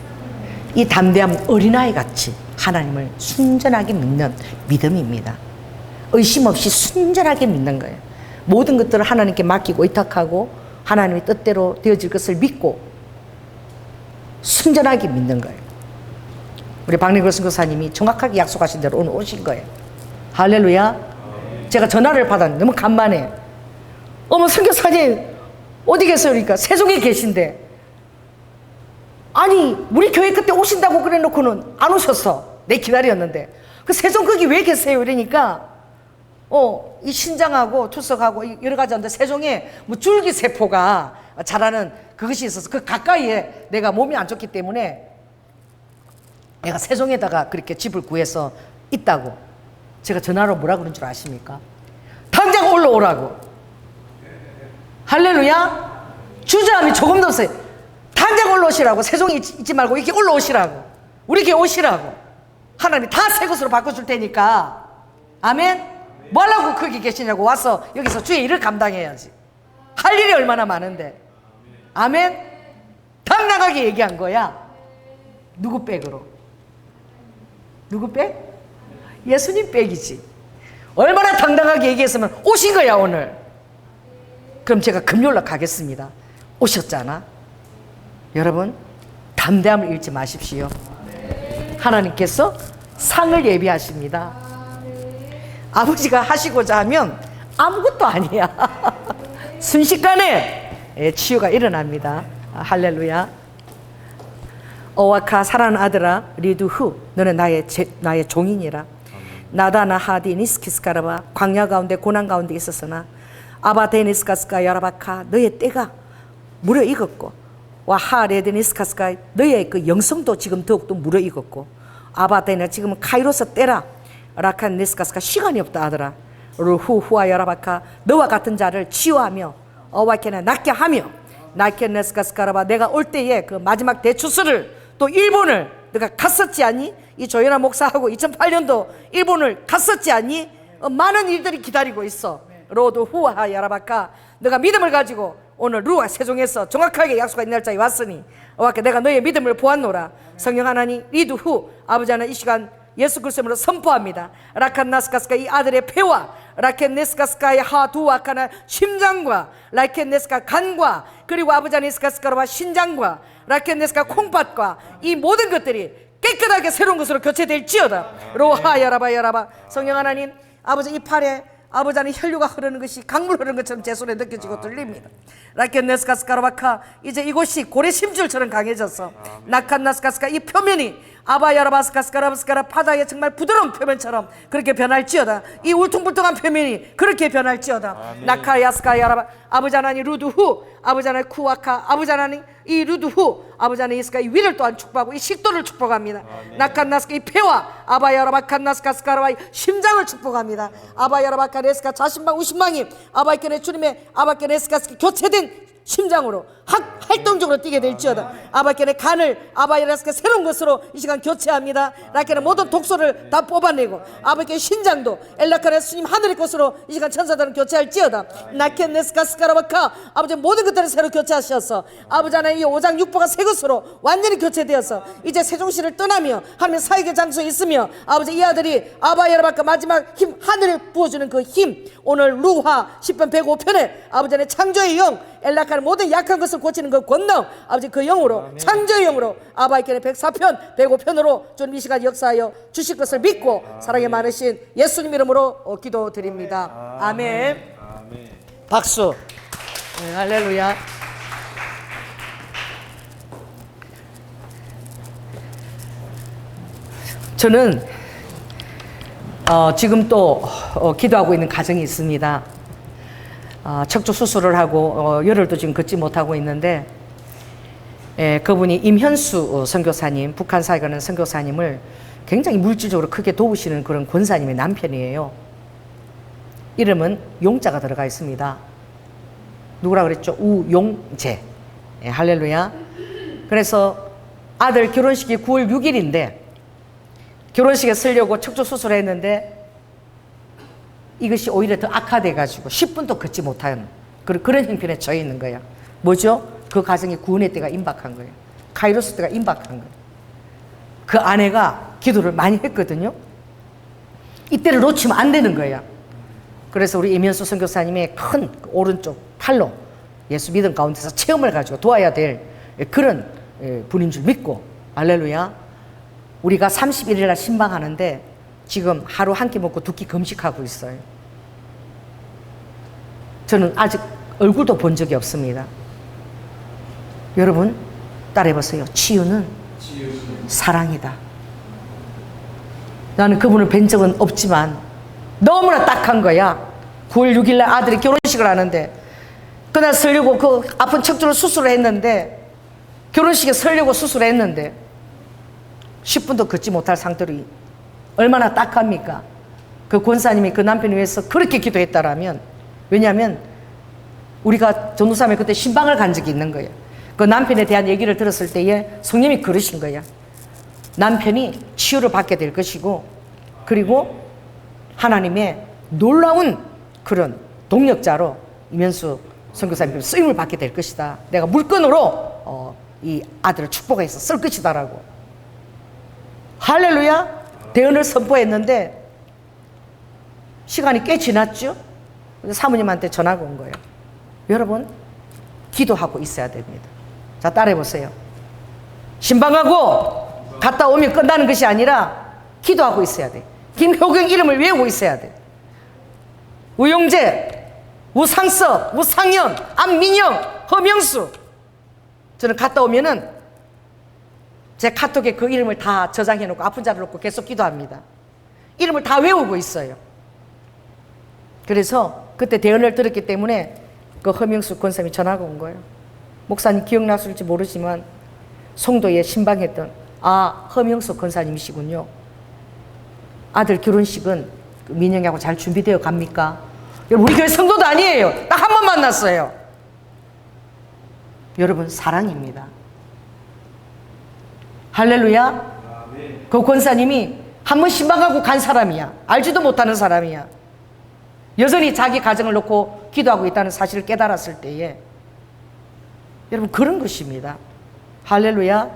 이 담대함은 어린아이 같이 하나님을 순전하게 믿는 믿음입니다. 의심 없이 순전하게 믿는 거예요. 모든 것들을 하나님께 맡기고 의탁하고 하나님의 뜻대로 되어질 것을 믿고 순전하게 믿는 거예요. 우리 박래걸 선교사님이 정확하게 약속하신 대로 오늘 오신 거예요. 할렐루야. 제가 전화를 받았는데 너무 간만에 어머 선교사님 어디 계세요? 그러니까 세종에 계신데 아니 우리 교회 그때 오신다고 그래 놓고는 안 오셨어. 내 기다렸는데 그 세종 거기 왜 계세요? 이러니까 이 신장하고 투석하고 여러 가지 하는데 세종에 뭐 줄기세포가 자라는 그것이 있어서 그 가까이에 내가 몸이 안 좋기 때문에 내가 세종에다가 그렇게 집을 구해서 있다고. 제가 전화로 뭐라 그런 줄 아십니까? 당장 올라오라고. 할렐루야. 주저함이 조금도 없어요. 당장 올라오시라고. 세종에 있지 말고 이렇게 올라오시라고. 우리 교회 오시라고. 하나님이 다 새 것으로 바꿔줄 테니까. 아멘. 뭐 하려고 거기 계시냐고. 와서 여기서 주의 일을 감당해야지. 할 일이 얼마나 많은데. 아멘. 당당하게 얘기한 거야. 누구 백으로? 누구 백? 예수님 백이지. 얼마나 당당하게 얘기했으면 오신 거야 오늘. 그럼 제가 금요일날 가겠습니다. 오셨잖아. 여러분 담대함을 잃지 마십시오. 하나님께서 상을 예비하십니다. 아버지가 하시고자 하면 아무것도 아니야. 순식간에 치유가 일어납니다. 할렐루야. 어와카 사랑하는 아들아 리두후 너는 나의 종이니라. 나다나 하디 니스키스카라바 광야 가운데 고난 가운데 있었으나 아바데니스카스카 야라바카 너의 때가 무르익었고 와하레데니스카스카 너의 그 영성도 지금 더욱더 무르익었고 아바데나 지금은 카이로스 때라 라칸니스카스카 시간이 없다 아들아. 루후후아 야라바카 너와 같은 자를 치유하며 어와케나 낫게 하며 나케네스카스카라바 내가 올 때에 그 마지막 대추수를 또 일본을 내가 갔었지 않니? 이 조연아 목사하고 2008년도 일본을 갔었지 않니? 많은 일들이 기다리고 있어. 로드 후아 야라바카 너가 믿음을 가지고 오늘 루아 세종에서 정확하게 약속한 날짜에 왔으니 어와케 내가 너의 믿음을 보았노라. 성령 하나님 리드 후 아버지 하나님 이 시간 예수 그리스도로 선포합니다. 라칸나스카스카 이 아들의 폐와 라켄네스카스카의 하두와카나 심장과 라켄네스카 간과 그리고 아부자니스카스카와 신장과 라켄네스카 콩팥과 이 모든 것들이 깨끗하게 새로운 것으로 교체될지어다. 로하 야라바 야라바. 성령 하나님 아버지 이 팔에 아버지 안에 혈류가 흐르는 것이 강물 흐르는 것처럼 제 손에 느껴지고 들립니다. 라켄네스카스카라바카 이제 이곳이 고래 심줄처럼 강해졌어. 나칸나스카스카 이 표면이 아바야라바스카스카라바스카라 바다의 정말 부드러운 표면처럼 그렇게 변할지어다. 이 울퉁불퉁한 표면이 그렇게 변할지어다. 나카야스카야라바 아버지 하나님 루드후 아버지 하나님 쿠와카 아버지 하나님 이 루드후 아버지 하나님 이스카 이 위를 또한 축복하고 이 식도를 축복합니다. 나칸나스카 이 폐와 아바야라바칸나스카스카라바 심장을 축복합니다. 아바야라바카네스카 자신방 우신방이 아바이케네 주님의 아바케네스카스카 교체된 심장으로 활동적으로 뛰게 될지어다. 아바케네 간을 아바야라스카 새로운 것으로 이 시간 교체합니다. 라케네 모든 독소를 다 뽑아내고 아바케네 신장도 엘라카네 스님 하늘의 것으로 이 시간 천사들은 교체할지어다. 나케네스카스카라바카 아버지 모든 것들을 새로 교체하셔서 아버지 하나님 이 5장 6보가 새 것으로 완전히 교체되어서 이제 세종시를 떠나며 하나님의 사역의 장소에 있으며 아버지 이 아들이 아바야라바카 마지막 힘 하늘을 부어주는 그 힘 오늘 루하 10편 105편에 아버지 하나님 창조의 영 연락하는 모든 약한 것을 고치는 그 권능, 아버지 그 영으로, 창조의 영으로 아바이께는 104편 105편으로 주님 이 시간 역사하여 주실 것을 믿고 사랑이 많으신 예수님 이름으로 기도드립니다. 아멘. 박수. 네, 할렐루야. 저는 지금 또 기도하고 있는 가정이 있습니다. 척추 수술을 하고 열흘도 지금 걷지 못하고 있는데, 그분이 임현수 선교사님, 북한사에 가는 선교사님을 굉장히 물질적으로 크게 도우시는 그런 권사님의 남편이에요. 이름은 용자가 들어가 있습니다. 누구라 그랬죠? 우용재. 할렐루야. 그래서 아들 결혼식이 9월 6일인데 결혼식에 쓰려고 척추 수술을 했는데 이것이 오히려 더 악화돼가지고 10분도 걷지 못한 그런 형편에 처해 있는 거야. 뭐죠? 그 가정에 구원의 때가 임박한 거예요. 카이로스 때가 임박한 거예요. 그 아내가 기도를 많이 했거든요. 이때를 놓치면 안 되는 거야. 그래서 우리 임현수 선교사님의 큰 오른쪽 팔로 예수 믿음 가운데서 체험을 가지고 도와야 될 그런 분인 줄 믿고, 할렐루야. 우리가 31일 날 신방하는데 지금 하루 한 끼 먹고 두 끼 금식하고 있어요. 저는 아직 얼굴도 본 적이 없습니다. 여러분 따라해보세요. 치유는 사랑이다. 나는 그분을 뵌 적은 없지만 너무나 딱한 거야. 9월 6일 날 아들이 결혼식을 하는데 그날 설려고 그 아픈 척추를 수술을 했는데, 결혼식에 설려고 수술을 했는데 10분도 걷지 못할 상태로 얼마나 딱합니까? 그 권사님이 그 남편을 위해서 그렇게 기도했다라면, 왜냐하면 우리가 전도사님이 그때 신방을 간 적이 있는 거예요. 그 남편에 대한 얘기를 들었을 때에 성령이 그러신 거야. 남편이 치유를 받게 될 것이고, 그리고 하나님의 놀라운 그런 동력자로 임현수 선교사님 쓰임을 받게 될 것이다. 내가 물건으로 이 아들을 축복해서 쓸 것이다라고. 할렐루야. 대언을 선포했는데 시간이 꽤 지났죠. 사모님한테 전화가 온 거예요. 여러분 기도하고 있어야 됩니다. 자, 따라해보세요. 신방하고 갔다 오면 끝나는 것이 아니라 기도하고 있어야 돼. 김효경 이름을 외우고 있어야 돼. 우용재, 우상서, 우상현, 안민영, 허명수. 저는 갔다 오면은 제 카톡에 그 이름을 다 저장해 놓고 아픈 자를 놓고 계속 기도합니다. 이름을 다 외우고 있어요. 그래서 그때 대언을 들었기 때문에 그 허명수 권사님이 전화가 온 거예요. 목사님 기억나실지 모르지만 송도에 신방했던 허명수 권사님이시군요. 아들 결혼식은 민영이하고 잘 준비되어 갑니까? 여러분 우리 교회 성도도 아니에요. 딱 한 번 만났어요. 여러분 사랑입니다. 할렐루야. 그 권사님이 한 번 신방하고 간 사람이야. 알지도 못하는 사람이야. 여전히 자기 가정을 놓고 기도하고 있다는 사실을 깨달았을 때에 여러분 그런 것입니다. 할렐루야.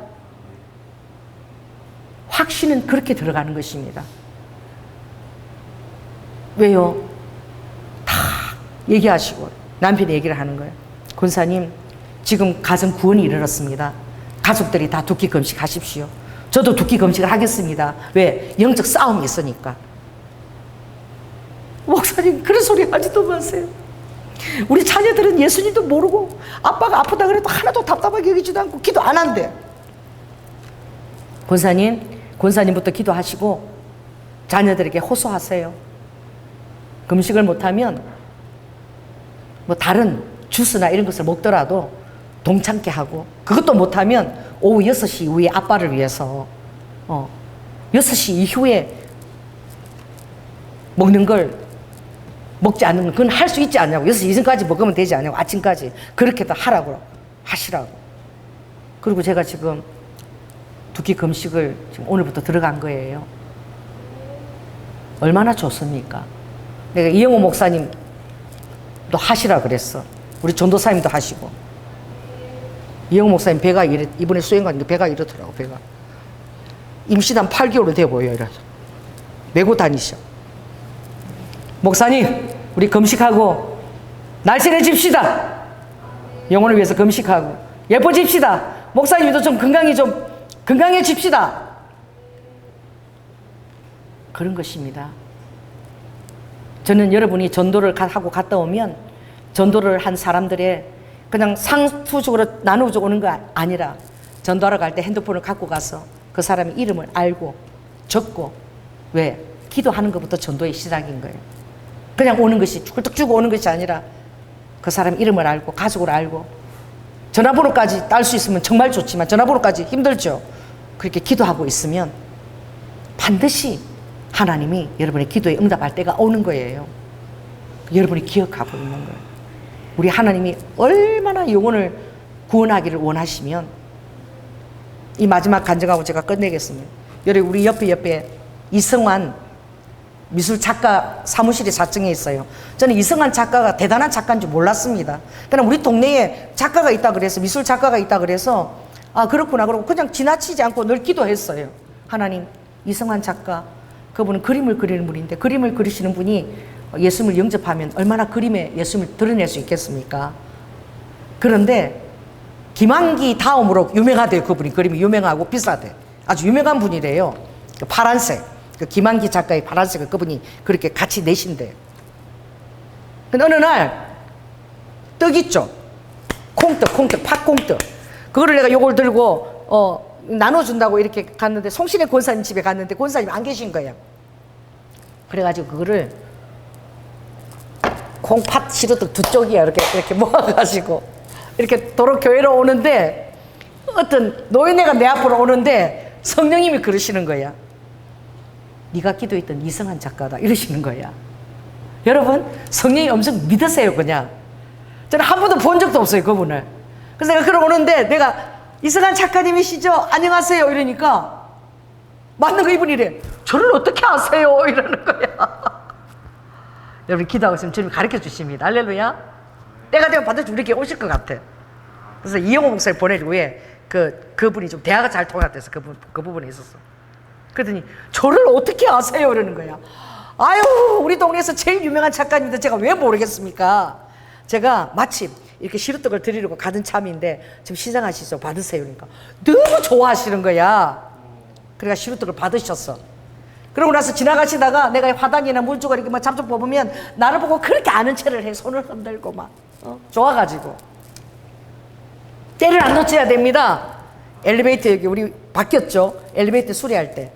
확신은 그렇게 들어가는 것입니다. 왜요? 다 얘기하시고 남편이 얘기를 하는 거예요. 권사님 지금 가정 구원이 이르렀습니다. 가족들이 다 두끼 금식 하십시오. 저도 두끼 금식을 하겠습니다. 왜? 영적 싸움이 있으니까. 목사님 그런 소리 하지도 마세요. 우리 자녀들은 예수님도 모르고 아빠가 아프다 그래도 하나도 답답하게 여기지도 않고 기도 안 한대. 권사님부터 기도하시고 자녀들에게 호소하세요. 금식을 못하면 뭐 다른 주스나 이런 것을 먹더라도 동참케 하고, 그것도 못하면 오후 6시 이후에 아빠를 위해서 6시 이후에 먹는 걸 먹지 않는 건 그건 할 수 있지 않냐고. 6시 이전까지 먹으면 되지 않냐고. 아침까지 그렇게 다 하라고 하시라고. 그리고 제가 지금 두끼 금식을 지금 오늘부터 들어간 거예요. 얼마나 좋습니까? 내가 이영호 목사님도 하시라 그랬어. 우리 전도사님도 하시고. 이영호 목사님 배가 이번에 수행 갔는데 배가 이렇더라고. 배가 임신한 8개월로 돼 보여. 이래서 메고 다니셔. 목사님 우리 금식하고 날씬해집시다. 영혼을 위해서 금식하고 예뻐집시다. 목사님도 좀 건강해집시다. 그런 것입니다. 저는 여러분이 전도를 하고 갔다 오면 전도를 한 사람들의 그냥 상투적으로 나누어져 오는 거 아니라 전도하러 갈 때 핸드폰을 갖고 가서 그 사람의 이름을 알고 적고, 왜? 기도하는 것부터 전도의 시작인 거예요. 그냥 오는 것이 꿀떡 주고 오는 것이 아니라 그 사람 이름을 알고 가족을 알고 전화번호까지 딸 수 있으면 정말 좋지만 전화번호까지 힘들죠. 그렇게 기도하고 있으면 반드시 하나님이 여러분의 기도에 응답할 때가 오는 거예요. 여러분이 기억하고 있는 거예요. 우리 하나님이 얼마나 영혼을 구원하기를 원하시면, 이 마지막 간증하고 제가 끝내겠습니다. 여러분, 우리 옆에 이성환 미술 작가 사무실이 4층에 있어요. 저는 이성환 작가가 대단한 작가인 줄 몰랐습니다. 그냥 우리 동네에 작가가 있다 그래서, 미술 작가가 있다 그래서 아 그렇구나 그러고 그냥 지나치지 않고 늘 기도했어요. 하나님, 이성환 작가, 그분은 그림을 그리는 분인데 그림을 그리시는 분이 예수님을 영접하면 얼마나 그림에 예수님을 드러낼 수 있겠습니까? 그런데 김한기 다음으로 유명하대요. 그분이 그림이 유명하고 비싸대. 아주 유명한 분이래요. 그 파란색, 그 김한기 작가의 파란색을 그분이 그렇게 같이 내신대요. 근데 어느 날 떡 있죠. 콩떡, 팥콩떡. 그거를 내가 요걸 들고 나눠준다고 이렇게 갔는데, 송신의 권사님 집에 갔는데 권사님이 안 계신 거예요. 그래가지고 그거를 콩팥 시루떡 두 쪽이야 이렇게 모아가지고 이렇게 도로 교회로 오는데, 어떤 노인네가 내 앞으로 오는데 성령님이 그러시는 거야. 네가 기도했던 이성환 작가다 이러시는 거야. 여러분, 성령이 엄청 믿으세요. 그냥 저는 한 번도 본 적도 없어요, 그분을. 그래서 내가 그러오는데 내가 이성환 작가님이시죠? 안녕하세요 이러니까 맞는 거 이분이래. 저를 어떻게 아세요? 이러는 거야. 여러분, 기도하고 있으면 주님이 가르쳐 주십니다. 할렐루야. 때가 되면 반드시 우리에게 오실 것 같아. 그래서 이영호 목사를 보내기 위해 그분이 좀 대화가 잘 통했대서 그 부분에 있었어. 그러더니 저를 어떻게 아세요? 이러는 거야. 아유, 우리 동네에서 제일 유명한 작가님인데 제가 왜 모르겠습니까? 제가 마침 이렇게 시루떡을 드리려고 가던 참인데 지금 시장하시죠? 받으세요. 그러니까 너무 좋아하시는 거야. 그러니까 시루떡을 받으셨어. 그러고 나서 지나가시다가 내가 화단이나 물조각 이렇게 막 잡초 뽑으면 나를 보고 그렇게 아는 체를 해. 손을 흔들고 막 좋아가지고. 때를 안 놓쳐야 됩니다. 엘리베이터 여기 우리 바뀌었죠. 엘리베이터 수리할 때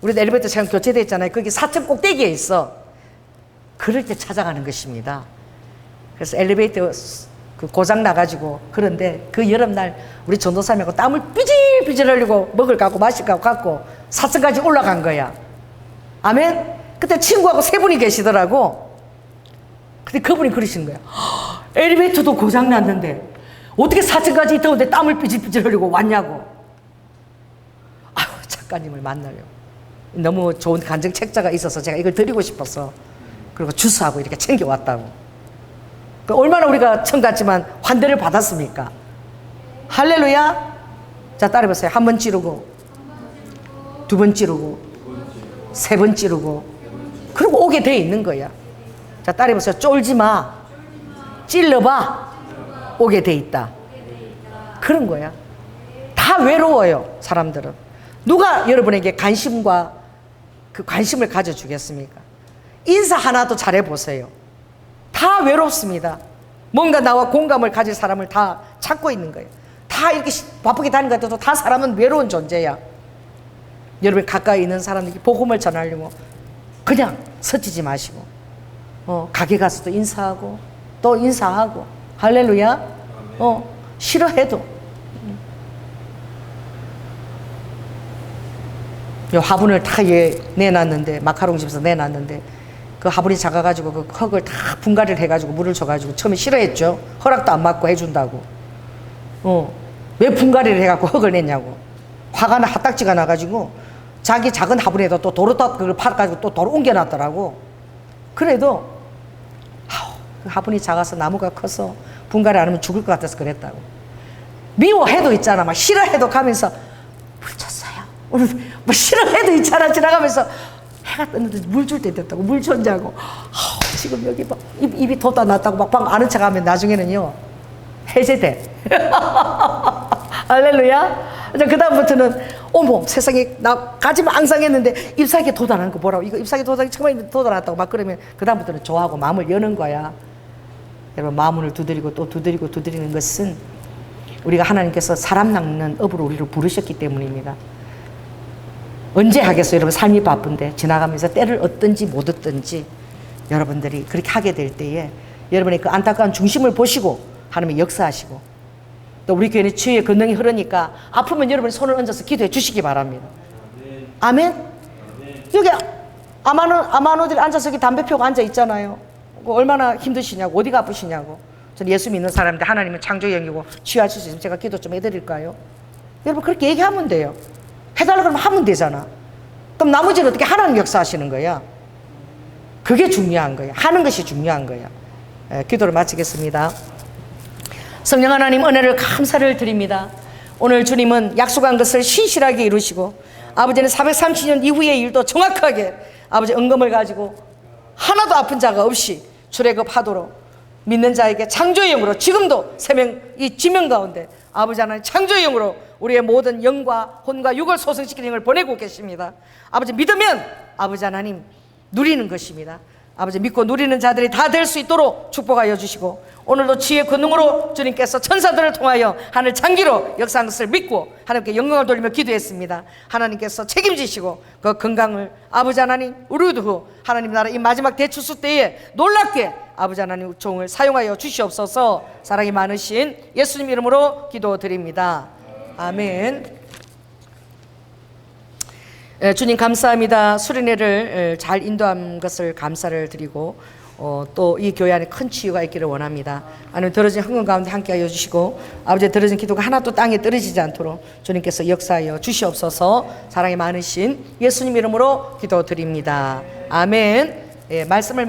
우리도 엘리베이터 지금 교체돼 있잖아요. 거기 4층 꼭대기에 있어. 그럴 때 찾아가는 것입니다. 그래서 엘리베이터 그 고장 나가지고, 그런데 그 여름날 우리 전도사님하고 땀을 삐질삐질 흘리고 먹을 거 갖고 마실 거 갖고 4층까지 올라간 거야. 아멘. 그때 친구하고 3분이 계시더라고. 근데 그분이 그러시는 거야. 엘리베이터도 고장 났는데 어떻게 4층까지 있다는데 땀을 삐질삐질 흘리고 왔냐고. 아유, 작가님을 만나려고. 너무 좋은 간증 책자가 있어서 제가 이걸 드리고 싶어서, 그리고 주스하고 이렇게 챙겨왔다고. 얼마나 우리가 청 같지만 환대를 받았습니까? 할렐루야. 자, 따라해보세요. 한 번 찌르고, 두 번 찌르고, 세 번 찌르고, 그리고 오게 돼 있는 거야. 자, 따라해보세요. 쫄지 마, 찔러봐, 오게 돼 있다. 그런 거야. 다 외로워요, 사람들은. 누가 여러분에게 관심과 그 관심을 가져주겠습니까? 인사 하나도 잘해보세요. 다 외롭습니다. 뭔가 나와 공감을 가질 사람을 다 찾고 있는 거예요. 다 이렇게 바쁘게 다니는 것 같아도 다 사람은 외로운 존재야. 여러분, 가까이 있는 사람들에게 복음을 전하려고 그냥 서치지 마시고, 가게 가서도 인사하고 또 인사하고. 할렐루야. 싫어해도. 요 화분을 다 내놨는데, 마카롱 집에서 내놨는데 그 화분이 작아가지고 그 흙을 다 분갈이를 해가지고 물을 줘가지고 처음에 싫어했죠. 허락도 안 받고 해준다고. 왜 분갈이를 해갖고 흙을 냈냐고. 화가 핫딱지가 나가지고 자기 작은 화분에다 또 도로다 그걸 팔아가지고 또 도로 옮겨놨더라고. 그래도 그 화분이 작아서 나무가 커서 분갈이 안 하면 죽을 것 같아서 그랬다고. 미워해도 있잖아. 막 싫어해도 가면서 물 줬어요. 뭐 싫어해도 있잖아. 지나가면서 해가 떴는데 물 줄 때 됐다고. 물 줬냐고. 지금 여기 막 입이 돋아 났다고 막 방금 아는 척 하면 나중에는요, 해제돼. 할렐루야. 그 다음부터는 어머 세상에 나 가지만 앙상했는데 잎사귀에 도달하는 거 보라고. 이거 잎사귀 도달이 처음에 도달했다고 막 그러면 그 다음부터는 좋아하고 마음을 여는 거야. 여러분 마음을 두드리고 또 두드리고 두드리는 것은 우리가 하나님께서 사람 낚는 업으로 우리를 부르셨기 때문입니다. 언제 하겠어요? 여러분 삶이 바쁜데 지나가면서 때를 얻든지 못 얻든지 여러분들이 그렇게 하게 될 때에 여러분의 그 안타까운 중심을 보시고 하나님의 역사하시고 또 우리 교회는 치유의 권능이 흐르니까 아프면 여러분이 손을 얹어서 기도해 주시기 바랍니다. 아멘? 여기 아마노들이 앉아서 여기 담배 피우고 앉아 있잖아요. 얼마나 힘드시냐고, 어디가 아프시냐고. 저는 예수 믿는 사람인데 하나님은 창조의 영이고 치유하실 수 있으면 제가 기도 좀 해드릴까요? 여러분 그렇게 얘기하면 돼요. 해달라고 그러면 하면 되잖아. 그럼 나머지는 어떻게 하나님 역사하시는 거야? 그게 중요한 거야. 하는 것이 중요한 거야. 기도를 마치겠습니다. 성령 하나님 은혜를 감사를 드립니다. 오늘 주님은 약속한 것을 신실하게 이루시고 아버지는 430년 이후의 일도 정확하게 아버지 은검을 가지고 하나도 아픈 자가 없이 출애굽하도록 믿는 자에게 창조의 영으로 지금도 이 지명 가운데 아버지 하나님 창조의 영으로 우리의 모든 영과 혼과 육을 소생시키는 영을 보내고 계십니다. 아버지 믿으면 아버지 하나님 누리는 것입니다. 아버지 믿고 누리는 자들이 다 될 수 있도록 축복하여 주시고 오늘도 지혜의 권능으로 주님께서 천사들을 통하여 하늘 장기로 역사한 것을 믿고 하나님께 영광을 돌리며 기도했습니다. 하나님께서 책임지시고 그 건강을 아버지 하나님 우리도 하나님 나라 이 마지막 대추수 때에 놀랍게 아버지 하나님 종을 사용하여 주시옵소서. 사랑이 많으신 예수님 이름으로 기도드립니다. 아멘. 주님 감사합니다. 수련회를 잘 인도한 것을 감사를 드리고 또 이 교회 안에 큰 치유가 있기를 원합니다. 하나님 들어진 헌금 가운데 함께하여 주시고 아버지 들어진 기도가 하나도 땅에 떨어지지 않도록 주님께서 역사하여 주시옵소서. 사랑이 많으신 예수님 이름으로 기도드립니다. 아멘. 말씀을